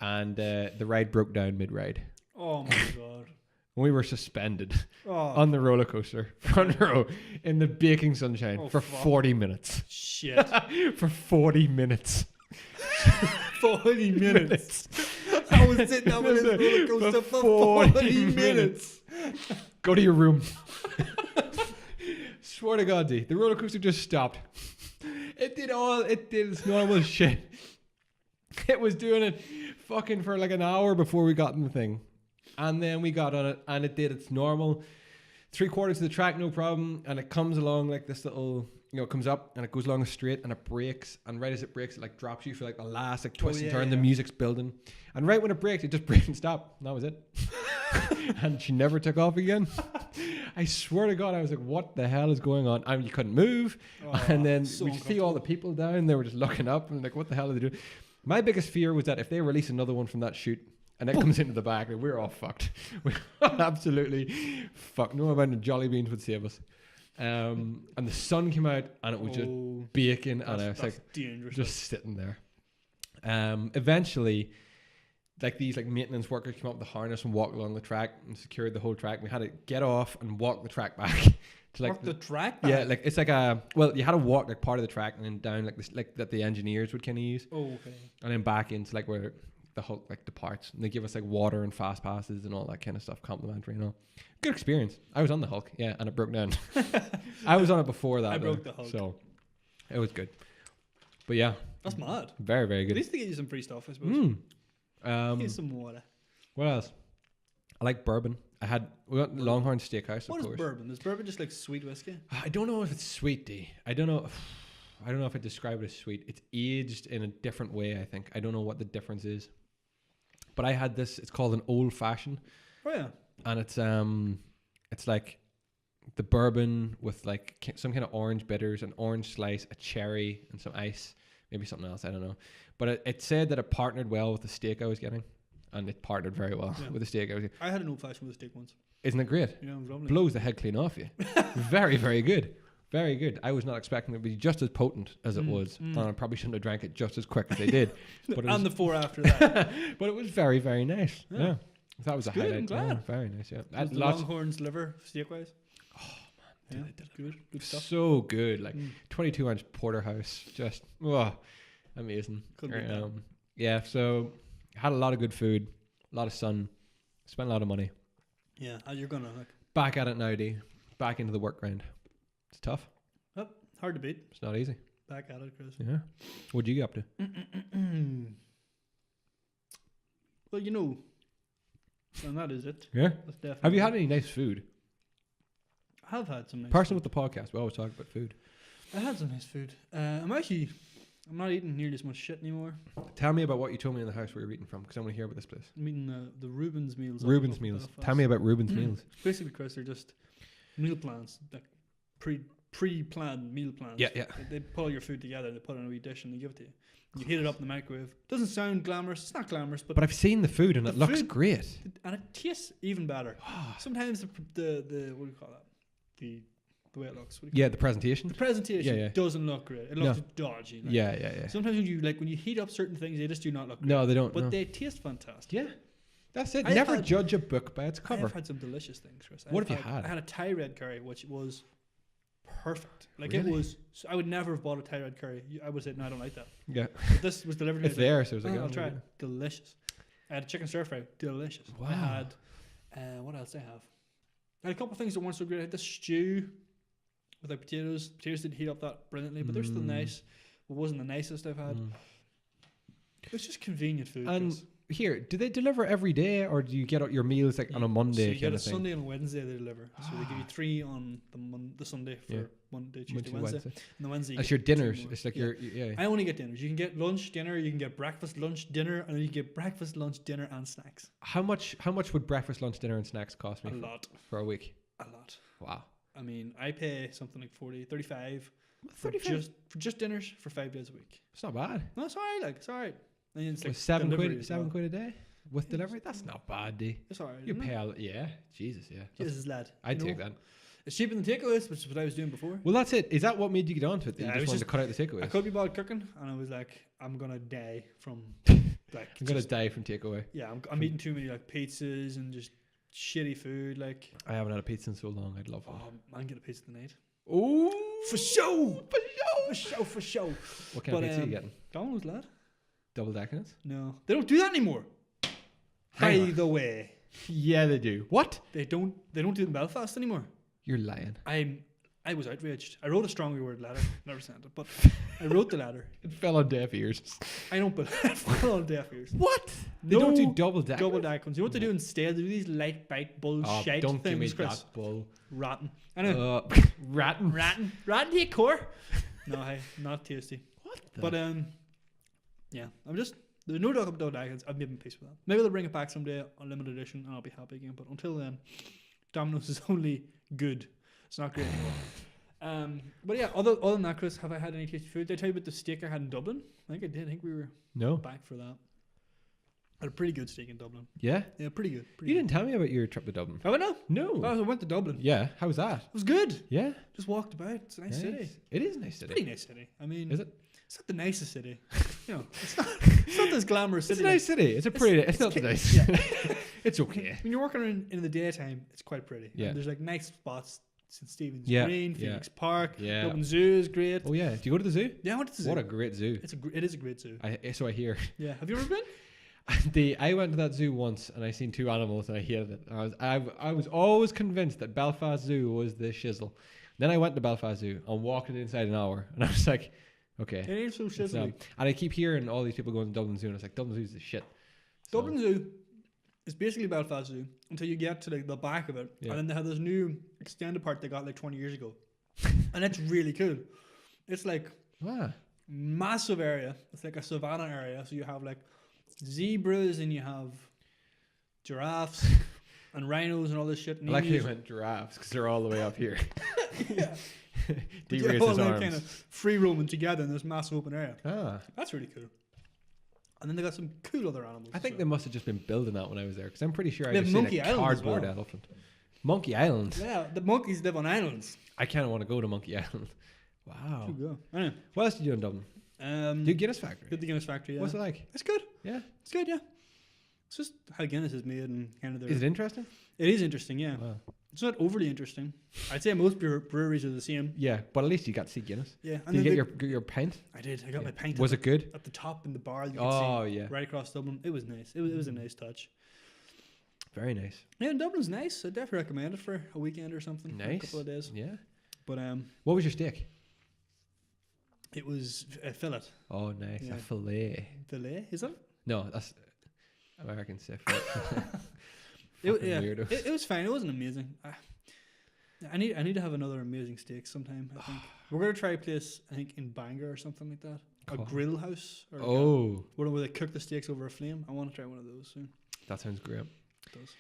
And the ride broke down mid-ride. Oh my god. We were suspended Oh. on the roller coaster, front row, in the baking sunshine for 40 minutes. Shit. For 40 minutes. 40 minutes. I was sitting on this roller coaster for 40 minutes. Go to your room. Swear to God, the roller coaster just stopped. It did its normal shit. It was doing it fucking for like an hour before we got in the thing. And then we got on it, and it did its normal 3/4 of the track, no problem. And it comes along like this little, it comes up and it goes along a straight, and it brakes. And right as it brakes, it like drops you for like the last like twist and turn. The music's building. And right when it braked, it just braked and stopped. And that was it. And she never took off again. I swear to God, I was like, what the hell is going on? I mean, you couldn't move. And then we see all the people down. They were just looking up and like, what the hell are they doing? My biggest fear was that if they release another one from that chute and it comes into the back, like, we're all fucked. We're absolutely fucked. No amount of Jolly Beans would save us. And the sun came out and it was just baking, and I was like, dangerous. Just sitting there. Eventually, like these like maintenance workers came up with the harness and walked along the track and secured the whole track. We had to get off and walk the track back to like walk the track back? Yeah, like it's like you had to walk like part of the track and then down like this, like that the engineers would kind of use. Oh, okay. And then back into like where the Hulk like departs, and they give us like water and fast passes and all that kind of stuff, complimentary and all. Good experience. I was on the Hulk, yeah, and it broke down. I was on it before that. I broke the Hulk, so it was good. But yeah, that's mad. Very, very good. At least they get you some free stuff, I suppose. Here's some water. What else? I like bourbon. We got Longhorn Steakhouse. What of is course. bourbon? Is bourbon just like sweet whiskey? I don't know if it's sweet, D. I don't know if I describe it as sweet. It's aged in a different way, I think. I don't know what the difference is. But I had this. It's called an old fashioned. Oh yeah. And it's like the bourbon with like some kind of orange bitters, an orange slice, a cherry, and some ice. Maybe something else. I don't know. But it said that it partnered well with the steak I was getting. And it partnered very well with the steak I was getting. I had an old fashioned with a steak once. Isn't it great? Yeah, it was lovely. Blows the head clean off you. Very, very good. Very good. I was not expecting it to be just as potent as it was. And I probably shouldn't have drank it just as quick as they did. But and the 4 after that. But it was very, very nice. Yeah. That was a good, highlight. I'm glad. Yeah, very nice, yeah. Was the Longhorn's liver steak-wise? Oh, man. Yeah, good stuff. So good. Like 22-inch porterhouse. Just, amazing. Yeah, so had a lot of good food, a lot of sun, spent a lot of money. Yeah, you're going to like. Back at it now, D. Back into the work grind. It's tough. Oh, hard to beat. It's not easy. Back at it, Chris. Yeah. What'd you get up to? Well, and that is it. Yeah. That's definitely Have you had any nice food? have had some nice Person food. with the podcast, we always talk about food. I had some nice food. I'm not eating nearly as much shit anymore. Tell me about what you told me in the house where you're eating from, because I want to hear about this place. I'm eating the Reuben's meals. Reuben's up in meals. Belfast. Tell me about Reuben's meals. Basically, Chris, they're just meal plans, like pre-planned meal plans. Yeah, yeah. They put all your food together, they put it in a wee dish, and they give it to you. You heat it up in the microwave. Doesn't sound glamorous. It's not glamorous, but But I've seen the food and the it looks food- great. and it tastes even better. Sometimes the what do you call that? The way it looks. What do you Yeah, call the presentation. it? The presentation Yeah, yeah. doesn't look great. It looks dodgy. Like. Yeah, yeah, yeah. Sometimes when you heat up certain things, they just do not look great. No, they don't. But no. they taste fantastic. Yeah, that's it. I've Never had- judge a book by its cover. I've had some delicious things, Chris. What have you had? I had a Thai red curry, which was perfect. Like Really? it was. So I would never have bought a Thai red curry. I would say no, I don't like that. Yeah, But this was delivered. it's there, so it's like, I'll oh, try yeah. it. Delicious. I had a chicken stir fry. Delicious. Wow. I had. What else did I have? I had a couple of things that weren't so great. I had this stew with like potatoes. Potatoes didn't heat up that brilliantly, but they're still nice. It wasn't the nicest I've had. It was just convenient food. And Chris. here, do they deliver every day, or do you get out your meals like on a Monday? So you get kind a of thing? Sunday and a Wednesday they deliver. So they give you 3 on the Sunday for Yeah. Monday, Tuesday, Monday, Wednesday. Wednesday. And the Wednesday. you That's get your 2 dinners. more. It's like Yeah. your I only get dinners. You can get lunch, dinner. You can get breakfast, lunch, dinner, and then you can get breakfast, lunch, dinner, and snacks. How much would breakfast, lunch, dinner, and snacks cost me A lot. for a week? A lot. Wow, I mean, I pay something like 40, 35 for 35. just dinners for 5 days a week. It's not bad. No, it's alright. Like it's alright. And it's like With seven delivery quid, as seven well. quid a day with Yeah, delivery. That's not bad, D. It's alright. You isn't it? pay, yeah. Jesus, yeah. That's- Jesus, lad. I'd You take know? that. It's cheaper than takeaways, which is what I was doing before. Well, that's it. Is that what made you get onto it? That Yeah, you I just was wanted to cut out the I takeaways? could be bothered cooking, and I was like, I'm gonna die from like. I'm gonna just- die from takeaway. Yeah, I'm eating too many like pizzas and just shitty food. Like, I haven't had a pizza in so long. I'd love one. oh, man, get a pizza tonight. Oh, For show! For show! What kind of But, pizza are you getting? Domino's, lad? Double deckers? No. They don't do that anymore. Hang By on. the way, Yeah, they do. What? they don't do it in Belfast anymore. You're lying. I was outraged. I wrote a strong word letter. Never sent it, but I wrote the letter. It fell on deaf ears. I don't believe it on deaf ears. What? They don't do double deckers? Double deck ones. You know what they do instead? They do these light bite bullshit don't give me things, Chris. that bull. Rotten. Anyway, Ratting. rotten to your core. No, hey, not tasty. What the? But yeah, there's no doubt about double deckers. I've made my peace with that. Maybe they'll bring it back someday on limited edition, and I'll be happy again. But until then, Domino's is only good. It's not great anymore. But yeah, other than that, Chris, have I had any tasty food? Did I tell you about the steak I had in Dublin? I think I did. I think we were No. back for that. I had a pretty good steak in Dublin. Yeah? Yeah, pretty good. You didn't tell me about your trip to Dublin. Oh, no. No. I went to Dublin. Yeah. How was that? It was good. Yeah. Just walked about. It's a nice city. It is a nice city. Pretty nice city. I mean, Is it? It's not the nicest city. You know, it's not this glamorous It's city. a nice city. It's a pretty. It's not ki- nice. yeah. It's okay. When you're working in the daytime, it's quite pretty. Yeah. And there's like nice spots. St. Stephen's Yeah, Green, yeah. Phoenix Park, Yeah. Dublin Zoo is great. Oh yeah. Do you go to the zoo? Yeah, I went to the zoo. What a great zoo. It is a great zoo. So I hear. Yeah. Have you ever been? I went to that zoo once and I seen 2 animals and I hated it. I was always convinced that Belfast Zoo was the shizzle. Then I went to Belfast Zoo and walked it inside an hour and I was like, okay. It ain't so it's, shizzly. and I keep hearing all these people going to Dublin Zoo and I was like, Dublin Zoo's the shit. So, Dublin Zoo is basically Belfast Zoo until you get to like the back of it, Yeah. and then they have this new extended part they got like 20 years ago, and it's really cool. It's like Wow. massive area. It's like a savanna area, so you have like zebras and you have giraffes and rhinos and all this shit. And I actually emus. went giraffes because they're all the way up here. Yeah. D But raised all his like arms. kind of free roaming together in this massive open area. Ah. That's really cool. And then they got some cool other animals. I think so. they must have just been building that when I was there because I'm pretty sure I They have just seen Monkey a Island as cardboard well. elephant. Monkey Island. Yeah, the monkeys live on islands. I kind of want to go to Monkey Island. Wow. Should go. Anyway, What else did you do in Dublin? Did Guinness Factory? did the Guinness factory. Yeah. What's it like? It's good. Yeah. It's good. Yeah. It's just how Guinness is made and kind of their. Is it interesting? It is interesting. Yeah. Wow. It's not overly interesting. I'd say most breweries are the same. Yeah, but at least you got to see Guinness. Yeah. Did you then get your pint? I did. I got Yeah. my pint. Was it good? at the top in the bar? You could Oh see yeah, right across Dublin. It was nice. It was a nice touch. very nice. Yeah, and Dublin's nice. I definitely recommend it for a weekend or something. For a Nice. couple of days. Yeah. But What was your steak? it was a fillet. Oh, nice. Yeah. A fillet. Fillet, is that? No, that's American stuff. It, Fucking yeah, weirdos. it was fine. It wasn't amazing. I need to have another amazing steak sometime. I think we're gonna try a place. I think in Bangor or something like that. Cool. A grill house. Or Oh, where they cook the steaks over a flame. I want to try one of those soon. that sounds great. It does.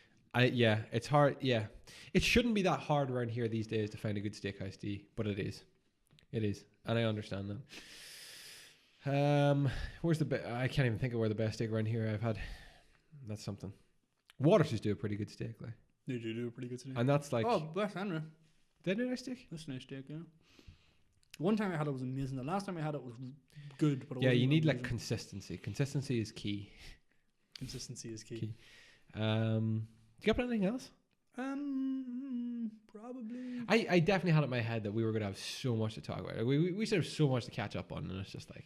It's hard. Yeah, it shouldn't be that hard around here these days to find a good steakhouse to eat, but it is. It is, and I understand that. Where's the I can't even think of where the best steak around here I've had. That's something. Waters do a pretty good steak, like. They do a pretty good steak. And that's like. Oh, West Henry. They do a nice steak. That's a nice steak, yeah. One time I had it was amazing. The last time I had it was good, but it Yeah, wasn't you need amazing. like consistency. Consistency is key. Consistency is key. Key. Do you got anything else? Probably. I definitely had it in my head that we were going to have so much to talk about. Like, we should have so much to catch up on, and it's just like.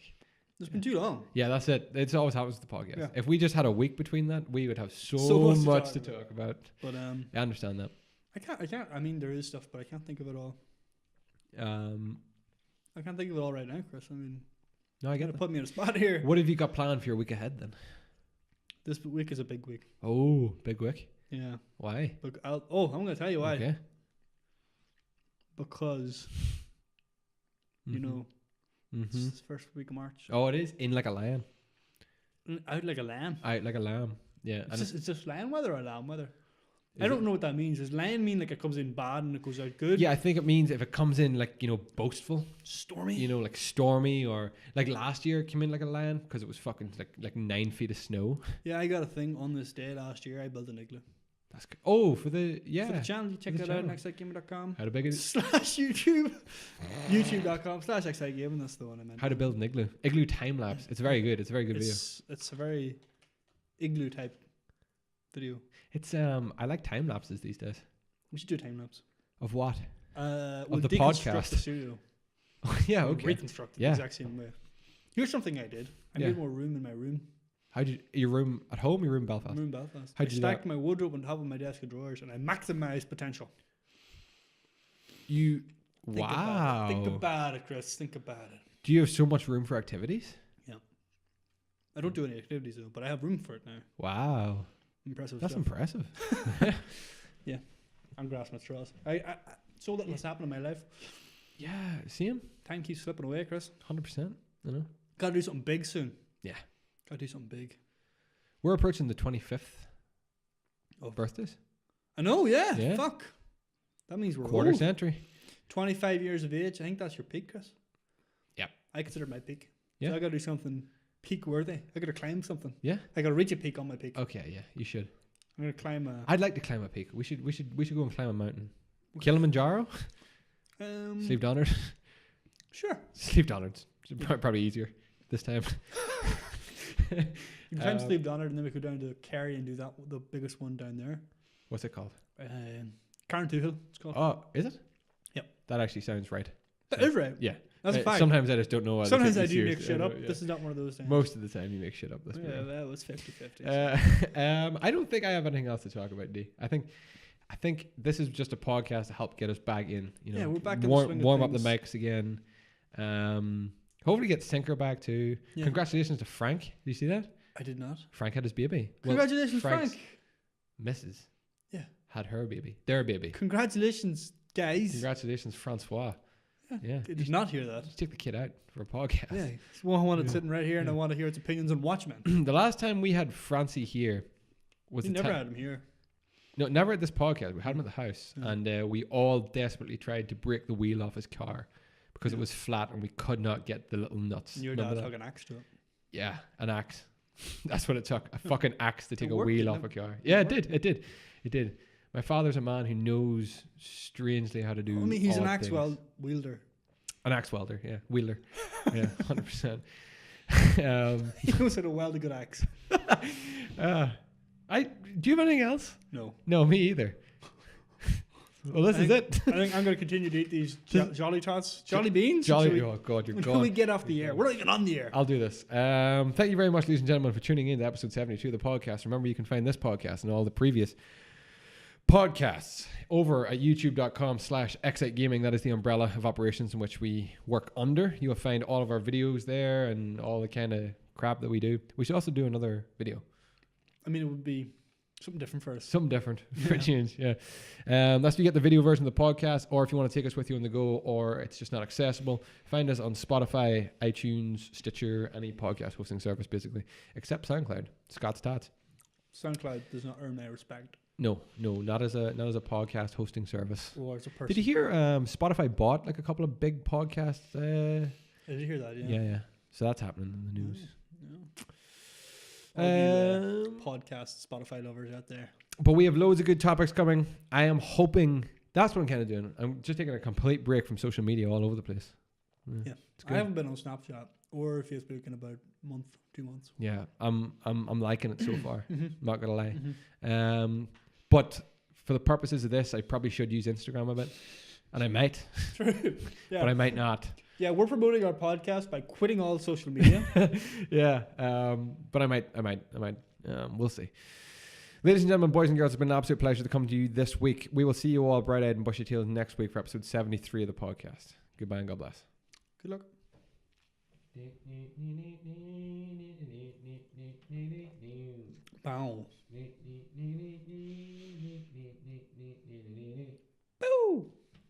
It's been too long. Yeah, that's it. It's always happens with the podcast. Yeah. If we just had a week between that, we would have so much to talk about. But I understand that. I can't. I mean, there is stuff, but I can't think of it all. I can't think of it all right now, Chris. I mean, No, I get to it. put me on a spot here. What have you got planned for your week ahead then? This week is a big week. Oh, big week. Yeah. Why? But I'm going to tell you why. Okay. Because you know, it's the first week of March. Oh, it is in like a lion. Out like a lamb. Out like a lamb. Yeah. It's just lion weather or lamb weather. I don't know what that means. Does lion mean like it comes in bad and it goes out good? Yeah, I think it means if it comes in like, boastful, Stormy. like stormy, or like last year it came in like a lion because it was fucking like 9 feet of snow. Yeah, I got a thing on this day last year. I built an igloo. That's good. Oh, for the For the channel, you check For the that out. channel. nextgamer.com How to big it is. / YouTube. YouTube.com/xitgaming. That's the one I meant. How to build an igloo. Igloo time lapse. It's very good. It's a very good video. It's a very igloo type video. It's I like time lapses these days. We should do a time lapse. Of what? We'll the deconstruct podcast. the studio. Yeah, We'll okay. reconstruct it the exact same way. Here's something I did. I Yeah. made more room in my room. How did your room at home? Your room in Belfast. Room in Belfast. How'd I you do stacked my wardrobe on top of my desk of drawers, and I maximized potential. You Think wow. About it. Think about it, Chris. Think about it. Do you have so much room for activities? I don't do any activities though, but I have room for it now. Wow. Impressive. That's stuff. impressive. I'm grasping at straws. I so little has happened in my life. Yeah, see him? Time keeps slipping away, Chris. 100%. You know? Gotta do something big soon. Yeah. Gotta do something big. We're approaching the 25th Of birthdays. I know, yeah. Yeah. Fuck. That means we're Quarter old. century. 25 years of age. I think that's your peak, Chris. Yep. I consider it my peak. Yeah. So I gotta do something peak worthy. I gotta climb something. Yeah. I gotta reach a peak on my peak. Okay, yeah, you should. I'm gonna climb a I'd like to climb a peak. We should go and climb a mountain. Kilimanjaro? Sleep Donard? Sure. Sleep Donard. Probably easier this time. You can climb Sleep Donard and then we go down to Kerry and do that, the biggest one down there. What's it called? Carntoohill, it's called. Oh, is it? Yep. That actually sounds right. That is right. Yeah. That's a fact. Sometimes I just don't know. Sometimes I do make shit up. Yeah. This is not one of those things. Most of the time you make shit up. Let's be Yeah, real. that was 50-50. I don't think I have anything else to talk about, D. I think this is just a podcast to help get us back in. Yeah, we're back in the warm, swing of warm up the things. mics again. Hopefully get Sinker back too. Yeah. Congratulations to Frank. Did you see that? I did not. Frank had his baby. Congratulations, Frank's Frank. Mrs. Yeah. Had her baby. Their baby. Congratulations, guys. Congratulations, Francois. Yeah. I did not hear that. Just take the kid out for a podcast. Yeah, it's one I wanted Yeah. sitting right here, and I Yeah. want to hear its opinions on Watchmen. The last time we had Francie here was We the never time. had him here. No, never at this podcast. We had him at the house, Yeah. and we all desperately tried to break the wheel off his car because it was flat and we could not get the little nuts. And your Remember dad that? took an axe to it. Yeah, an axe. That's what it took. A fucking axe to take a worked, wheel didn't off a car. It Yeah, it worked. did. It did. It did. My father's a man who knows strangely how to do. I mean, he's an odd axe things. wielder. An axe welder. Yeah, wielder. Yeah, 100%. He knows how to weld a good axe. Do you have anything else? No. No, me either. Well, this is it. I think I'm going to continue to eat these Jolly Tots. Jolly Beans? Jolly. Oh God, you're Until we gone. get off the air. We're not even on the air. I'll do this. Thank you very much, ladies and gentlemen, for tuning in to episode 72 of the podcast. Remember, you can find this podcast and all the previous podcasts over at youtube.com/excitegaming. That is the umbrella of operations in which we work under. You will find all of our videos there and all the kind of crap that we do. We should also do another video. I mean, it would be Something different for us. Something different for a change, yeah. That's if you get the video version of the podcast, or if you want to take us with you on the go, or it's just not accessible, find us on Spotify, iTunes, Stitcher, any podcast hosting service, basically, except SoundCloud. Scott's Tots. SoundCloud does not earn my respect. No, not as a podcast hosting service. Or as a person. Did you hear Spotify bought like a couple of big podcasts? Did you hear that? Yeah. Yeah. So that's happening in the news. Yeah. All the podcast Spotify lovers out there. But we have loads of good topics coming. I am hoping that's what I'm kind of doing. I'm just taking a complete break from social media all over the place. Yeah. It's good. I haven't been on Snapchat or Facebook in about a month, 2 months. Yeah, I'm liking it so far. Not gonna lie. But for the purposes of this, I probably should use Instagram a bit, and I might. True. Yeah. But I might not. Yeah, we're promoting our podcast by quitting all social media. Yeah, but I might. We'll see. Ladies and gentlemen, boys and girls, it's been an absolute pleasure to come to you this week. We will see you all bright-eyed and bushy-tailed next week for episode 73 of the podcast. Goodbye and God bless. Good luck. Bow. Boo!